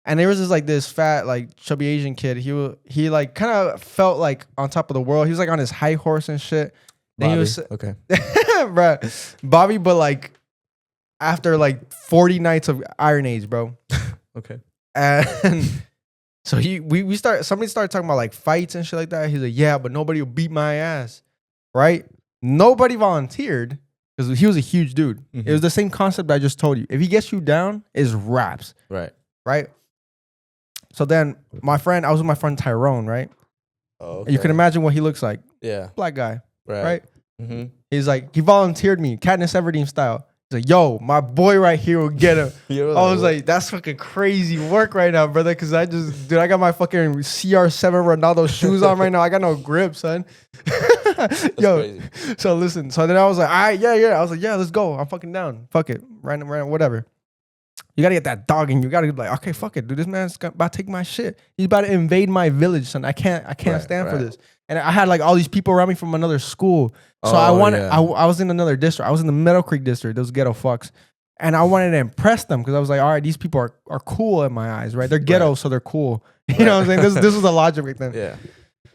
And there was this fat, like, chubby Asian kid. He like kind of felt like on top of the world. He was like on his high horse and shit. Then Bobby. he was Okay. bro, Bobby, but like after like 40 nights of Iron Age, bro. Okay. And so somebody started talking about like fights and shit like that. He's like, yeah, but nobody will beat my ass, right? Nobody volunteered because he was a huge dude. Mm-hmm. It was the same concept I just told you. If he gets you down, it's raps, Right. right? So then I was with my friend Tyrone, right? Oh, okay. And you can imagine what he looks like. Yeah. Black guy, Right. right? Mm-hmm. He's like, he volunteered me, Katniss Everdeen style. He's like, yo, my boy right here will get him. I was like, that's fucking crazy work right now, brother. Cause I got my fucking CR7 Ronaldo shoes on right now. I got no grip, son. Yo, crazy. so listen. So then I was like, all right, yeah. I was like, yeah, let's go. I'm fucking down. Fuck it. Random, whatever. You gotta get that dog and you gotta be like, okay, fuck it, dude. This man's about to take my shit. He's about to invade my village, son. I can't stand for this. And I had like all these people around me from another school. So I was in another district. I was in the Meadow Creek district, those ghetto fucks. And I wanted to impress them because I was like, all right, these people are cool in my eyes, right? They're ghetto, so they're cool. You know what I'm saying? This was the logic right then. Yeah.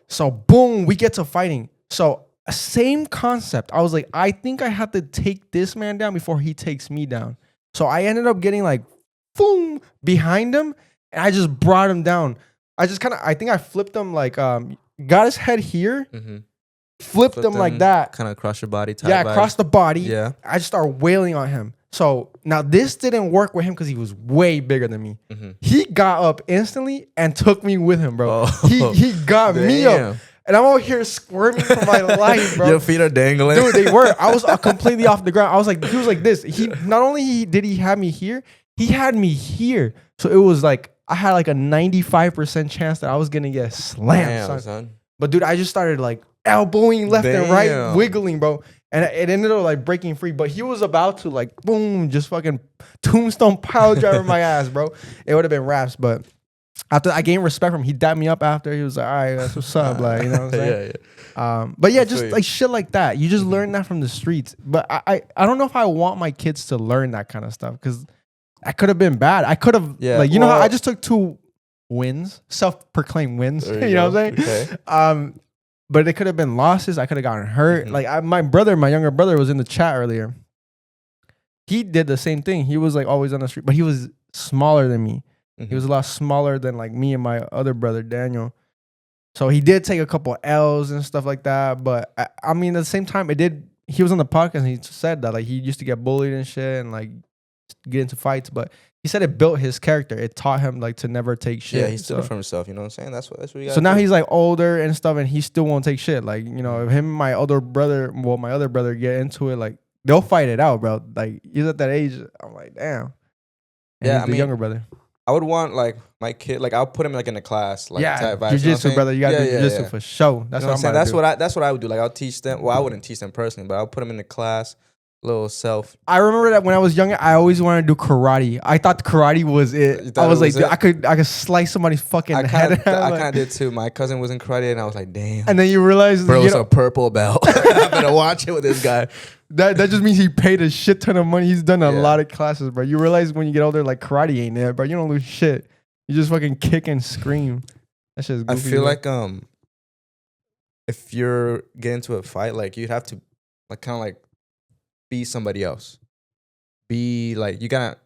So boom, we get to fighting. So same concept. I was like, I think I have to take this man down before he takes me down. So I ended up getting like, boom, behind him, and I just brought him down. I think I flipped him like, got his head here, flipped him like that. Kind of across your body type. Yeah, across the body. Yeah. I just started wailing on him. So now this didn't work with him because he was way bigger than me. Mm-hmm. He got up instantly and took me with him, bro. Oh, he got me up. And I'm over here squirming for my life, bro. Your feet are dangling. Dude, they were. I was completely off the ground. I was like, he was like this. He not only did he have me here, he had me here. So it was like I had like a 95% chance that I was gonna get slammed, son. But dude, I just started like elbowing left and right, wiggling, bro. And it ended up like breaking free. But he was about to like boom, just fucking tombstone pile driver my ass, bro. It would have been raps, but after I gained respect from him, he dapped me up after. He was like, all right, that's what's up. Like, you know what I'm saying? Yeah. But yeah, just like shit like that. You just learn that from the streets. But I don't know if I want my kids to learn that kind of stuff because I could have been bad. I could have, like, you know how I just took 2 wins, self-proclaimed wins. You know what I'm saying? Okay. But it could have been losses. I could have gotten hurt. Mm-hmm. Like my younger brother was in the chat earlier. He did the same thing. He was like always on the street, but he was smaller than me. He was a lot smaller than like me and my other brother, Daniel. So he did take a couple L's and stuff like that. But I mean, at the same time, he was on the podcast and he said that like he used to get bullied and shit and like get into fights. But he said it built his character. It taught him like to never take shit. Yeah, he stood up for himself. You know what I'm saying? That's what you got. So now he's like older and stuff and he still won't take shit. Like, you know, if him and my other brother get into it, like they'll fight it out, bro. Like he's at that age. I'm like, damn. And yeah, he's the younger brother. I would want like my kid, like I'll put him like in a class, like type vibes, jiu-jitsu, brother. You gotta do jiu-jitsu for sure. That's what I'm saying. That's what I would do. Like I'll teach them. Well, I wouldn't teach them personally, but I'll put them in the class, little self. I remember that when I was younger, I always wanted to do karate. I thought karate was it. I was like, dude, I could slice somebody's fucking head. I kind of did too. My cousin was in karate, and I was like, damn. And then you realize, bro's a purple belt. I better watch it with this guy. That just means he paid a shit ton of money. He's done a lot of classes, bro. You realize when you get older, like karate ain't there, bro. You don't lose shit. You just fucking kick and scream. That shit's goofy. I feel like if you're getting into a fight, like you'd have to like kind of like be somebody else. Be like you gotta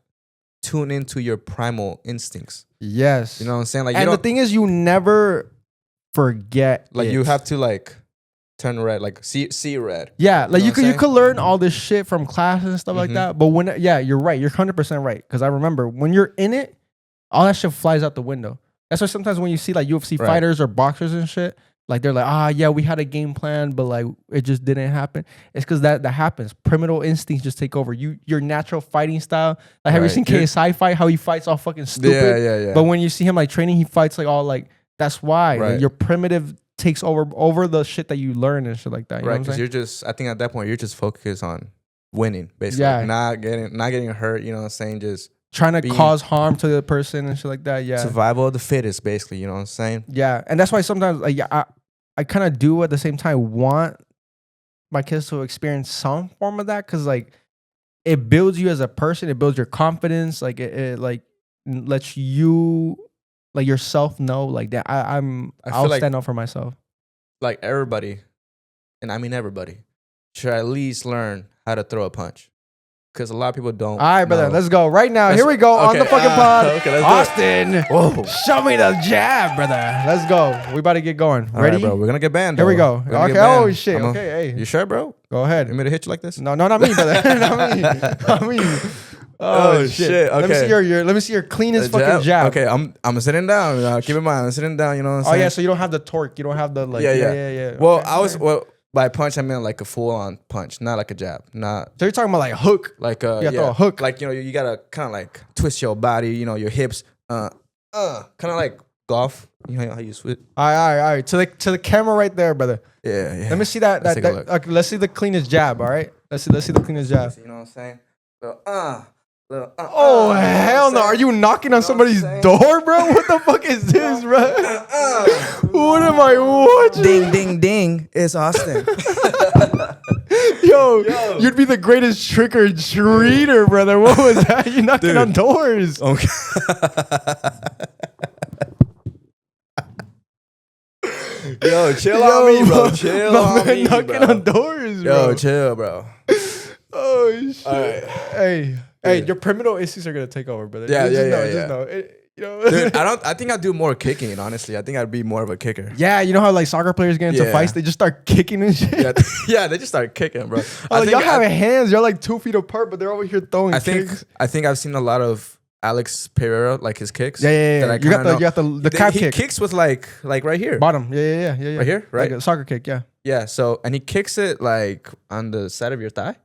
tune into your primal instincts. Yes. You know what I'm saying? Like, and the thing is, you never forget. Like you have to like turn red, like see red. Yeah, like you could learn all this shit from class and stuff like that. But when you're right. You're 100% right. Because I remember when you're in it, all that shit flies out the window. That's why sometimes when you see like UFC fighters or boxers and shit, like they're like, we had a game plan, but like it just didn't happen. It's because that happens. Primitive instincts just take over. Your natural fighting style. Like have you seen KSI fight? How he fights all fucking stupid. Yeah. But when you see him like training, he fights like all like that's why like, your primitive takes over the shit that you learn and shit like that. You know Right, what I'm because saying? you're just. I think at that point you're just focused on winning, basically. Yeah. Not getting hurt. You know what I'm saying? Just Trying to being- cause harm to the person and shit like that. Yeah. survival of the fittest, basically. You know what I'm saying? Yeah, and that's why sometimes like I kind of do at the same time want my kids to experience some form of that because like it builds you as a person, it builds your confidence, like it like lets you like yourself know like that I I'll feel like- stand up for myself. Like everybody, and I mean everybody, should at least learn how to throw a punch. Because a lot of people don't. All right, brother, know. let's go right now. Let's- Here we go on okay, the fucking pod. okay, let's do it. Austin, Whoa. show me the jab, brother. Let's go. We about to get going. All Ready? right, bro. We're gonna get banned. Here we though. go. We're gonna Okay. get banned. Oh shit. I'm a- Okay. Hey, You sure, bro? go ahead. You want me to hit you like this? No, not me, brother. Not me. Not me. Oh, shit. Let me Okay. see let me see your cleanest The fucking jab. Okay, I'm sitting down. Keep in mind, I'm sitting down. You know what I'm Oh saying? yeah, so you don't have the torque. You don't have the like. Yeah. Well, Okay, I was okay. by punch. I meant like a full on punch, not like a jab. Not So you're talking about like hook. like You throw a hook. Like you gotta kind of like twist your body. You know your hips. Kind of like golf. You know how you switch. All right. To the camera right there, brother. Yeah. Let me see that. Let's take a look. Okay, let's see the cleanest jab. All right. Let's see the cleanest jab. You know what I'm saying? Oh hell no! Are you knocking on somebody's door, bro? What the fuck is this, bro? What am I watching? Ding, ding, ding. It's Austin. Yo, you'd be the greatest trick or treater, brother. What was that? You knocking Dude. on doors. Okay. Yo, chill on me, bro. Chill my on man me, knocking bro. on doors, Yo, bro. chill, bro. Oh shit. Alright. Hey, Yeah. your pyramidal issues are gonna take over, brother. Yeah, Just yeah, know, yeah, just yeah. know. You know. Dude, I think I'd do more kicking, honestly. I think I'd be more of a kicker. Yeah, you know how like soccer players get into Yeah. fights, they just start kicking and shit. Yeah, yeah, they just start kicking, bro. Oh, like, y'all have hands, you're like 2 feet apart, but they're over here throwing I think kicks. I've seen a lot of Alex Pereira, like his kicks. Yeah. that I You got kinda know. you got the calf He kick. kicks with like right here. Bottom. Yeah. Right here, right? Like a soccer kick, yeah. Yeah, so and he kicks it like on the side of your thigh.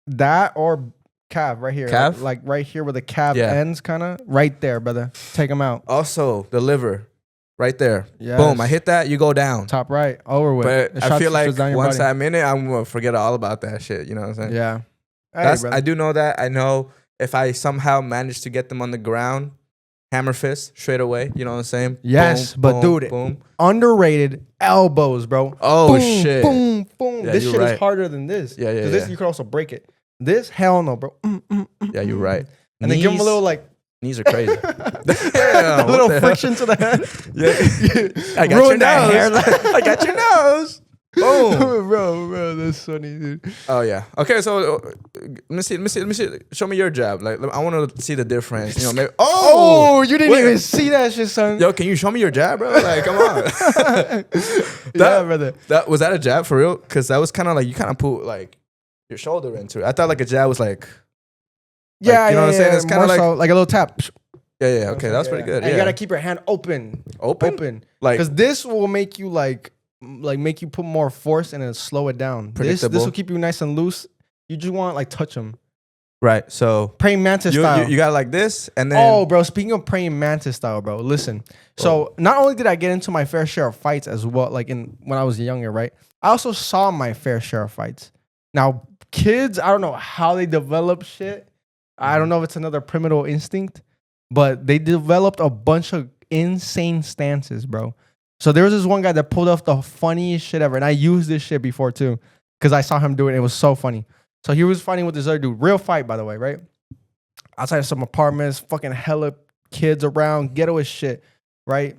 That or calf right here. Calf? Like right here where the calf Yeah. ends, kind of. Right there, brother. Take him out. Also, the liver, right there. Yes. Boom! I hit that. You go down. Top right. Over with. But It I shots feel like straight down your once body. I'm in it, I'm gonna forget all about that shit. You know what I'm saying? Yeah. Hey, That's brother. I do know that. I know if I somehow manage to get them on the ground, hammer fist straight away. You know what I'm saying? Yes, Boom, but boom, dude, boom. Underrated elbows, bro. Oh Boom, shit! Boom, boom. Yeah, This you're shit is right. harder than this. Yeah, yeah, 'Cause this yeah. you could also break it. This, hell no, bro. Yeah, you're right. And then give him a little like Knees are crazy. a little friction to the head. Yeah, I got Ruin your that nose. hairline. I got your nose. Boom. bro, that's funny, dude. Oh yeah. Okay, so let me see. Show me your jab. Like I want to see the difference. You know, maybe. Oh, you didn't wait. even see that shit, son. Yo, can you show me your jab, bro? Like, come on. Yeah, brother. That was that a jab for real? Because that was kind of like you kind of put like your shoulder into it. I thought like a jab was like Yeah, you know what I'm saying? It's kinda more so, like a little tap. yeah. Okay, that was pretty good. And Yeah. you gotta keep your hand open, Open? Like because this will make you like make you put more force and then slow it down. This Predictable. will keep you nice and loose. You just want like touch them. right. So Praying mantis you style. you got like this, and then Oh, bro. Speaking of praying mantis style, bro. Listen. So not only did I get into my fair share of fights as well, like when I was younger, right? I also saw my fair share of fights. Now, kids, I don't know how they develop shit. I don't know if it's another primitive instinct, but they developed a bunch of insane stances, bro. So there was this one guy that pulled off the funniest shit ever, and I used this shit before too, because I saw him do it. And it was so funny. So he was fighting with this other dude, real fight, by the way, right? Outside of some apartments, fucking hella kids around, ghetto as shit, right?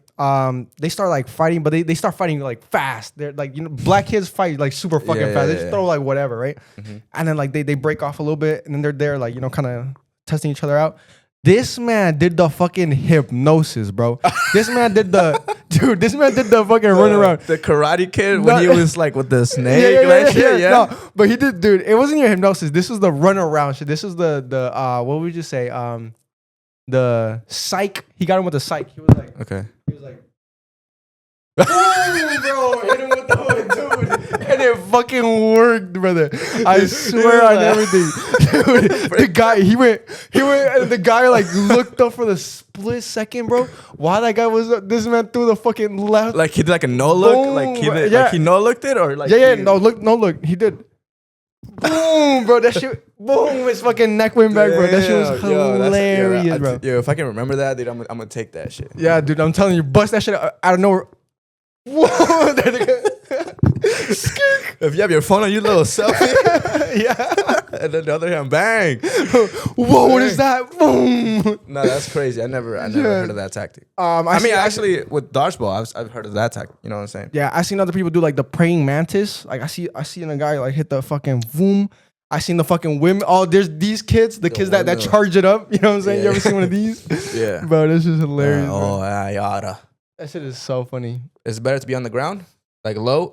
They start like fighting, but they start fighting like fast. They're like, you know, black kids fight like super fucking Yeah, fast. They yeah, just yeah. throw like whatever, right? Mhm. And then like they break off a little bit, and then they're there like, you know, kind of testing each other out. This man did the fucking hypnosis, bro. This man did the This man did the fucking run around. The Karate Kid No. when he was like with the snake and shit. Yeah. No, but he did, dude. It wasn't your hypnosis. This was the run around shit. This was the what would we just say? The psych. He got him with the psych. He was like, Okay. Boom, bro. Hit him with the hood, dude. And it fucking worked, brother. I swear on everything. Dude, the guy, he went, and the guy like looked up for the split second, bro. While that guy was up, this man threw the fucking left. Like he did like a no look? Boom, Like he did, yeah. like he no looked it or like Yeah, no look. He did. Boom, bro. That shit, boom, his fucking neck went back, bro. That shit was hilarious, bro. Yo, if I can remember that, dude, I'm gonna take that shit. Yeah, dude, I'm telling you, bust that shit out of nowhere. Whoa. If you have your phone on you, little selfie. Yeah. And then the other hand, bang. Whoa, what is that? Boom. No, that's crazy. I never heard of that tactic. Actually, with dodgeball, I've heard of that tactic. You know what I'm saying? Yeah, I seen other people do like the praying mantis. Like I seen a guy like hit the fucking boom. I seen the fucking women. Oh, there's these kids, the kids that charge it up. You know what I'm saying? Yeah. You ever seen one of these? Yeah. Bro, this is hilarious. bro. Yada. That shit is so funny. It's better to be on the ground, like low.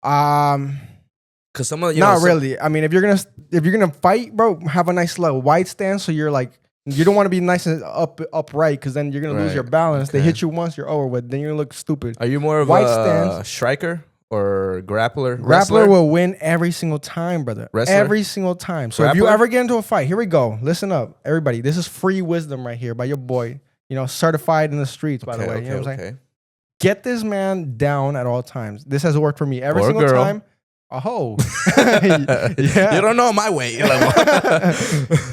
Cause some of Not really. I mean, if you're gonna fight, bro, have a nice like wide stance. So you're like, you don't want to be nice and upright, because then you're gonna lose your balance. Okay. They hit you once, you're over with. Then you're gonna look stupid. Are you more of White a stance. striker or grappler? Grappler will win every single time, brother. Wrestler? Every single time. So if you Grappler? ever get into a fight, here we go. Listen up, everybody. This is free wisdom right here by your boy. You know, certified in the streets, by the way. You know what I'm saying? Get this man down at all times. This has worked for me every single time. Oh, yeah. You don't know my weight.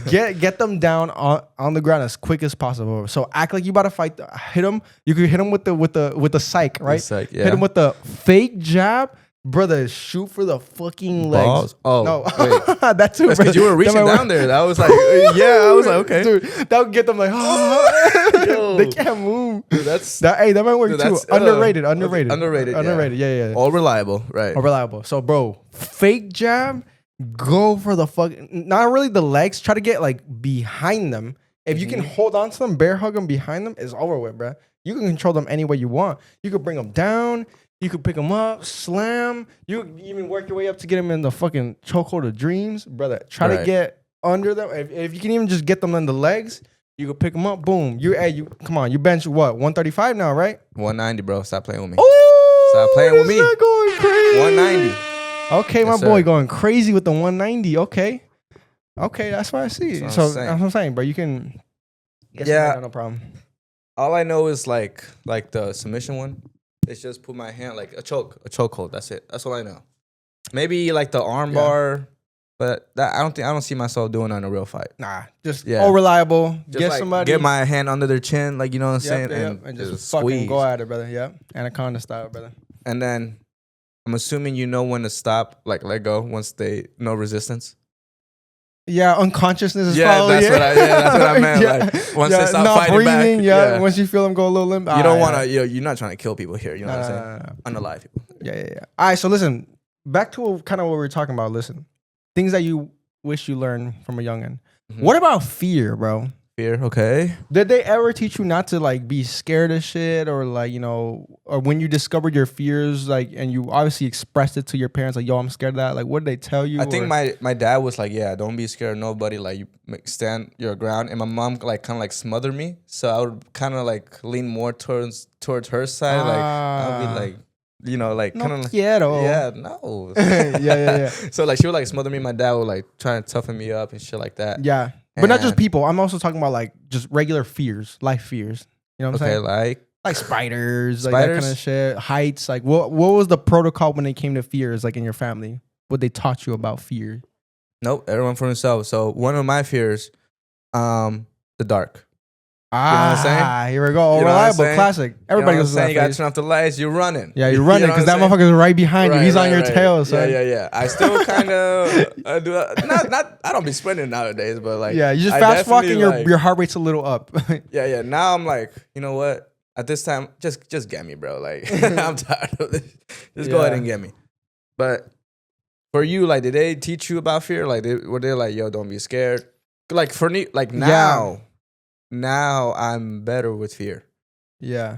Get them down on the ground as quick as possible. So act like you about to fight. Hit them. You can hit them with the psych, right? Psych, yeah. Hit them with the fake jab. Brother, shoot for the fucking legs. Balls? Oh, no, wait. that too. That's because you were reaching down there. That was like, yeah. I was like, okay, dude, that would get them like, they can't move. Dude, that might work too. Underrated. Yeah. All reliable, right? All reliable. So, bro, fake jab. Go for the not really the legs. Try to get like behind them. If you can hold on to them, bear hug them behind them, it's over with, bro. You can control them any way you want. You could bring them down. You could pick them up, slam. You could even work your way up to get them in the fucking chokehold of dreams, brother. Try to get under them. If you can even just get them on the legs, you could pick them up. Boom. You come on. You bench what? 135 now, right? 190, bro. Stop playing with me. Oh, stop playing with me. Going crazy. 190. Okay, my boy going crazy with the 190. Okay, that's what I see. That's so what that's what I'm saying, bro. You can. No problem. All I know is like the submission one. It's just put my hand like a chokehold. That's it. That's all I know. Maybe like the arm bar, but that I don't see myself doing on a real fight. Just all reliable. Just get like somebody, get my hand under their chin, like you know what I'm saying, and just fucking squeeze. go at it, brother. Yep, anaconda style, brother. And then I'm assuming you know when to stop, like let go once they no resistance. Yeah, unconsciousness is probably that's what I meant. Like once they stop not fighting breathing, back. Once you feel them go a little limp. You don't want to. You're not trying to kill people here. You know what I'm saying? Unalive people. Yeah. All right, so listen. Back to kind of what we were talking about. Listen, things that you wish you learned from a youngin'. Mm-hmm. What about fear, bro? Fear, okay. Did they ever teach you not to like be scared of shit, or like, you know, or when you discovered your fears, like, and you obviously expressed it to your parents, like, yo, I'm scared of that. Like, what did they tell you? I think my dad was like, yeah, don't be scared of nobody. Like, you stand your ground. And my mom like kind of like smothered me, so I would kind of like lean more towards her side. Like, I'll be like, you know, like kind of like, yeah, no, yeah. So like she would like smother me. My dad would like try to toughen me up and shit like that. Yeah. But not just people. I'm also talking about like just regular fears, life fears. You know what I'm saying? Like spiders, like that kind of shit. Heights. Like what was the protocol when it came to fears, like in your family? What they taught you about fear? Nope, everyone for himself. So one of my fears, the dark. You know what I'm saying? Here we go. All reliable, classic. Everybody goes to that. You got to turn off the lights. You're running. Yeah, you're running because that motherfucker's right behind you. He's on your tail. So Yeah. I still kind of do that. Not. I don't be sprinting nowadays, but like. Yeah, you just fast walk and your heart rate's a little up. Yeah. Now I'm like, you know what? At this time, just get me, bro. Like I'm tired of this. Just go ahead and get me. But for you, like, did they teach you about fear? Like, were they like, yo, don't be scared? Like for me, like now. Yeah. Now I'm better with fear. Yeah.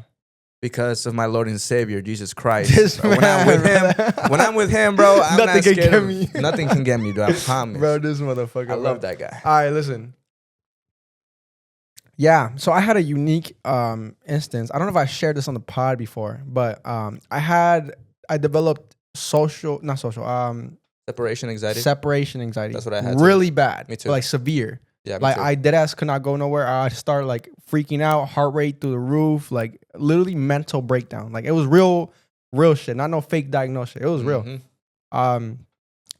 Because of my Lord and Savior, Jesus Christ. When I'm with him, bro, I'm nothing not scared can get me. Nothing can get me, dude. I promise. Bro, this motherfucker. I love that guy. All right, listen. Yeah. So I had a unique instance. I don't know if I shared this on the pod before, but I developed Separation anxiety. separation anxiety. That's what I had Really bad. Me too. Like severe. Yeah, me Like too. I dead ass could not go nowhere. I start like freaking out, heart rate through the roof, like literally mental breakdown. Like it was real shit, not no fake diagnosis. It was real. Mhm.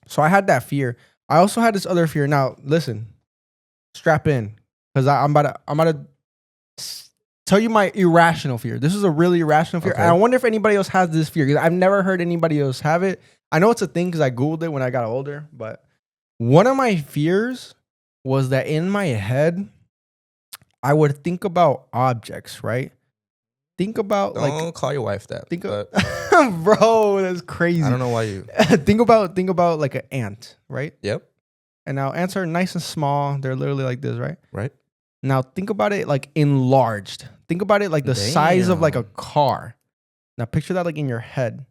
So I had that fear. I also had this other fear. Now listen, strap in, because I'm about to tell you my irrational fear. This is a really irrational fear. Okay. And I wonder if anybody else has this fear, because I've never heard anybody else have it. I know it's a thing because I Googled it when I got older, but one of my fears was that in my head, I would think about objects, right? Think about Don't call your wife that. think of, but bro, that's crazy. I don't know why you. think about like an ant, right? Yep. And now ants are nice and small. They're literally like this, right? Right. Now think about it like enlarged. Think about it like the size of like a car. Now picture that like in your head.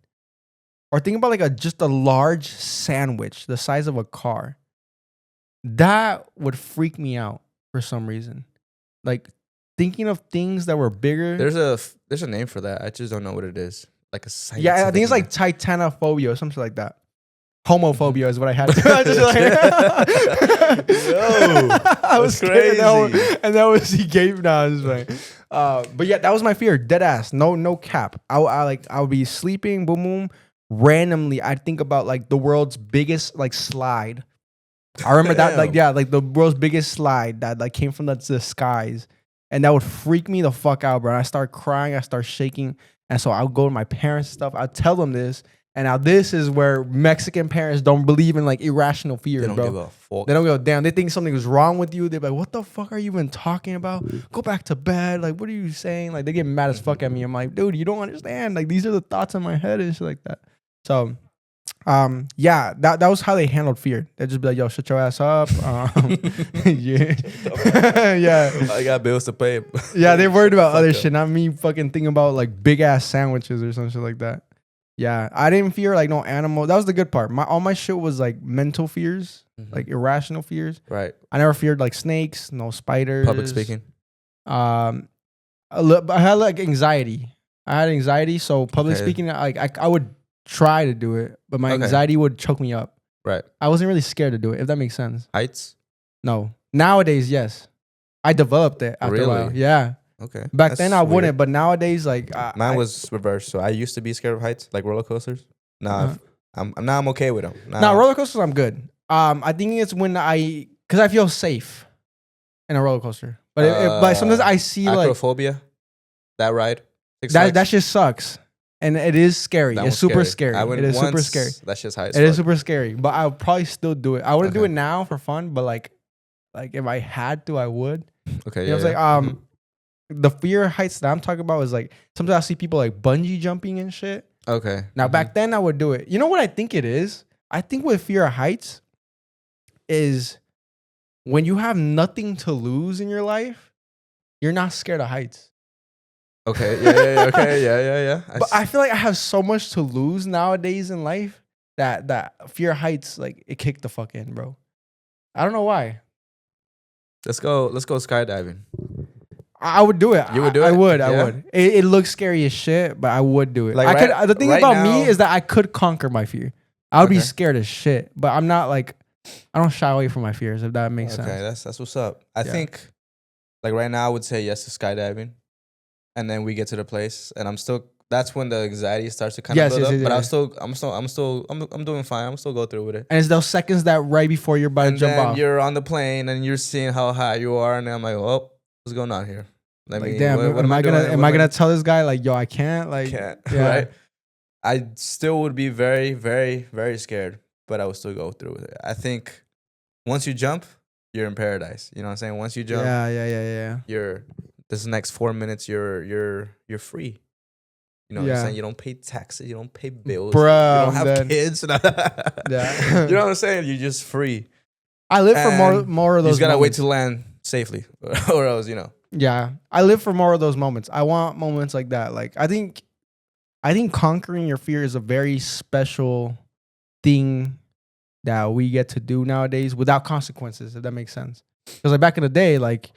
Or think about like just a large sandwich, the size of a car. That would freak me out for some reason. Like thinking of things that were bigger. There's a name for that. I just don't know what it is. Like a scientific Yeah, I think it's like name. titanophobia or something like that. Homophobia is what I had. I was that's scared, crazy. and that was he gave. Nah, just like, but yeah, that was my fear. Dead ass. No cap. I would be sleeping. Boom, boom. Randomly, I'd think about like the world's biggest like slide. I remember that like the world's biggest slide that like came from the skies, and that would freak me the fuck out, bro. And I start crying. I start shaking, and so I'll go to my parents and stuff. I'll tell them this. And now this is where Mexican parents don't believe in like irrational fear, They don't bro. give a fuck. They don't go, damn. They think something was wrong with you. They're like, what the fuck are you even talking about? Go back to bed. Like, what are you saying? Like, they get mad as fuck at me. I'm like, dude, you don't understand. Like, these are the thoughts in my head and shit like that. So, yeah, that was how they handled fear. They'd just be like, yo, shut your ass up. Yeah. Yeah. I got bills to pay. Yeah, they worried about other up. shit, not me fucking thinking about like big ass sandwiches or some shit like that. Yeah, I didn't fear like no animal. That was the good part. All my shit was like mental fears, like irrational fears. Right. I never feared like snakes, no spiders. Public speaking. I had like anxiety. I had anxiety, so public Okay. speaking, like I would try to do it, but my Okay. anxiety would choke me up. Right. I wasn't really scared to do it, if that makes sense. Heights. No, nowadays, yes, I developed it after a while. Really? Yeah, Okay. back That's then I weird. wouldn't, but nowadays, like Mine was reversed. So I used to be scared of heights, like roller coasters. Now I'm okay with them. Now roller coasters, I'm good. I think it's when because I feel safe in a roller coaster, but sometimes I see like acrophobia. That ride. Six that Flags? shit sucks, and it is scary. That It's one's super scary. I went It is super once, scary. That shit's high as It is fuck. super scary, but I'll probably still do it. I wouldn't do Okay. it now for fun, but like if I had to, I would. Okay. You know Yeah. what I'm saying? The fear of heights that I'm talking about is like sometimes I see people like bungee jumping and shit. Okay. Now back then I would do it. You know what I think it is? I think with fear of heights is when you have nothing to lose in your life, you're not scared of heights. Okay. Yeah. Okay. Yeah. But I feel like I have so much to lose nowadays in life that fear of heights, like it kicked the fuck in, bro. I don't know why. Let's go skydiving. I would do it. You would do I it? would. Yeah? It looks scary as shit, but I would do it. Like I could. right- The thing right about me now- is that I could conquer my fear. I would be Okay. scared as shit, but I'm not like I don't shy away from my fears. If that makes Okay, sense. that's what's up. I Yeah. think, like right now, I would say yes to skydiving, and then we get to the place, and I'm still. That's when the anxiety starts to kind Yes, of build yes, up. yes, But yes. I'm doing fine. I'm still go through with it. And it's those seconds that right before you're about to And jump then off. you're on the plane and you're seeing how high you are, and I'm like, oh, what's going on here? Like, damn, am I doing? gonna What gonna tell this guy like, yo, I can't like, can't, yeah. right? I still would be very, very, very scared, but I would still go through with it. I think once you jump, you're in paradise. You know what I'm saying? Once you jump, Yeah. you're this next 4 minutes, you're free. You know what Yeah. I'm saying? You don't pay taxes, you don't pay bills, Bruh, you don't have man. kids. Yeah. You know what I'm saying? You're just free. I live for And more of You those. just gotta moments. wait to land safely, or else Yeah, I live for more of those moments. I want moments like that. Like I think conquering your fear is a very special thing that we get to do nowadays without consequences. If that makes sense. Because like back in the day, like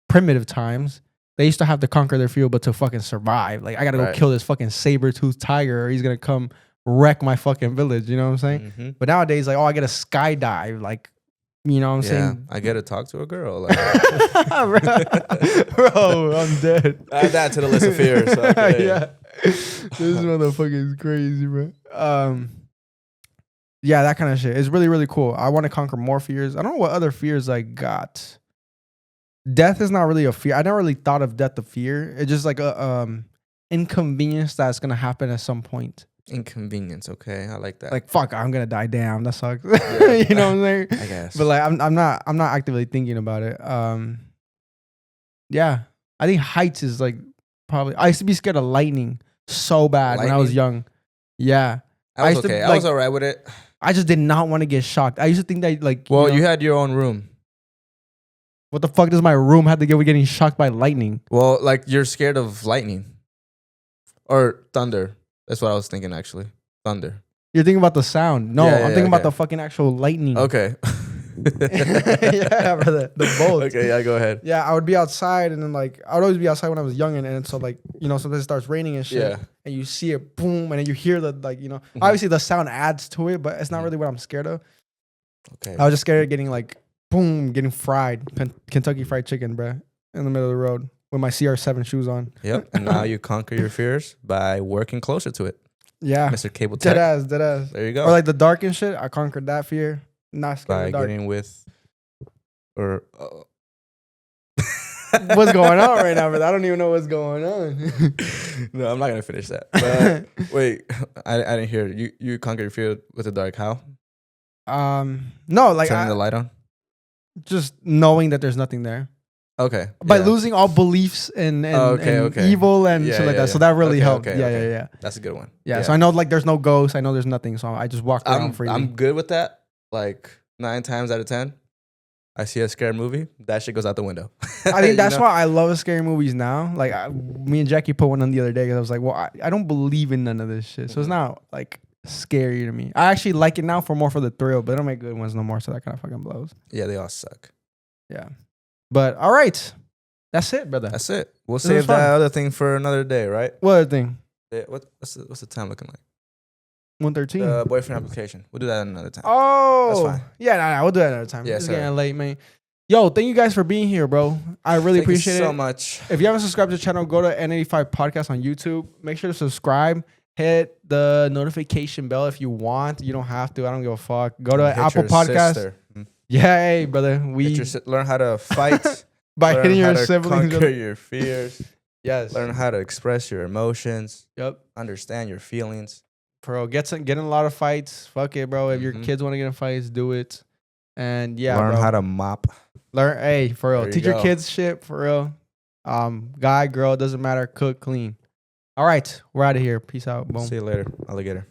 primitive times, they used to have to conquer their fear, but to fucking survive. Like, I gotta go kill this fucking saber-toothed tiger, or he's gonna come wreck my fucking village. You know what I'm saying? Mm-hmm. But nowadays, like, I gotta skydive. Like, you know what I'm saying? I get to talk to a girl. Like. Bro, I'm dead. Add that to the list of fears. So yeah. This motherfucker is crazy, bro. Yeah, that kind of shit. It's really, really cool. I want to conquer more fears. I don't know what other fears I got. Death is not really a fear. I never really thought of death a fear. It's just like a inconvenience that's gonna happen at some point. Inconvenience, okay, I like that. Like, fuck, I'm gonna die. Damn, that sucks. Yeah. You know what I'm saying? I guess. But like, I'm not actively thinking about it. Yeah, I think heights is like probably. I used to be scared of lightning so bad when I was young. Yeah, I was okay. I was alright with it. I just did not want to get shocked. I used to think that like. Well, you had your own room. What the fuck does my room have to get with getting shocked by lightning? Well, like you're scared of lightning or thunder. That's what I was thinking, actually. Thunder. You're thinking about the sound. No, I'm thinking about the fucking actual lightning. Okay. Yeah, brother. The bolt. Okay, yeah, go ahead. Yeah, I would be outside, and then like I would always be outside when I was young, and so like, you know, sometimes it starts raining and shit. Yeah. And you see it boom, and then you hear the like, you know, obviously the sound adds to it, but it's not really what I'm scared of. Okay. I was just scared of getting like boom, getting fried. Kentucky Fried Chicken, bro, in the middle of the road with my CR7 shoes on. Yep. And now you conquer your fears by working closer to it. Yeah. Mr. Cable Tech. Dead ass. There you go. Or like the dark and shit. I conquered that fear. Not scared of the dark. By getting with or what's going on right now, brother? I don't even know what's going on. No, I'm not gonna finish that. But wait, I didn't hear it. You conquer your fear with the dark. How? No, like turning the light on. Just knowing that there's nothing there. Okay. By losing all beliefs and evil and shit like that. So that really helped. Yeah. That's a good one. Yeah. So I know like there's no ghosts. I know there's nothing. So I just walk around freely. I'm good with that. Like 9 times out of 10, I see a scary movie. That shit goes out the window. I think that's why I love scary movies now. Like me and Jackie put one on the other day because I was like, well, I don't believe in none of this shit. So it's not like scary to me. I actually like it now for the thrill, but they don't make good ones no more. So that kind of fucking blows. Yeah, they all suck. Yeah. But all right. That's it, brother. That's it. We'll save that other thing for another day, right? What other thing? Yeah, what's the time looking like? 1:13. Boyfriend application. We'll do that another time. Oh, that's fine. Yeah, we'll do that another time. Yeah, it's getting late, man. Yo, thank you guys for being here, bro. I really appreciate it. Thank you so much. If you haven't subscribed to the channel, go to N85 Podcast on YouTube. Make sure to subscribe. Hit the notification bell if you want. You don't have to. I don't give a fuck. Go to Apple Podcast. Yeah, hey, brother. Learn how to fight by hitting your siblings. Conquer your fears. Yes. Learn how to express your emotions. Yep. Understand your feelings. Bro, get in a lot of fights. Fuck it, bro. If your kids want to get in fights, do it. And yeah, learn how to mop. Hey, for real. Teach your kids shit, for real. Guy, girl, doesn't matter. Cook, clean. All right, we're out of here. Peace out. Boom. See you later, alligator.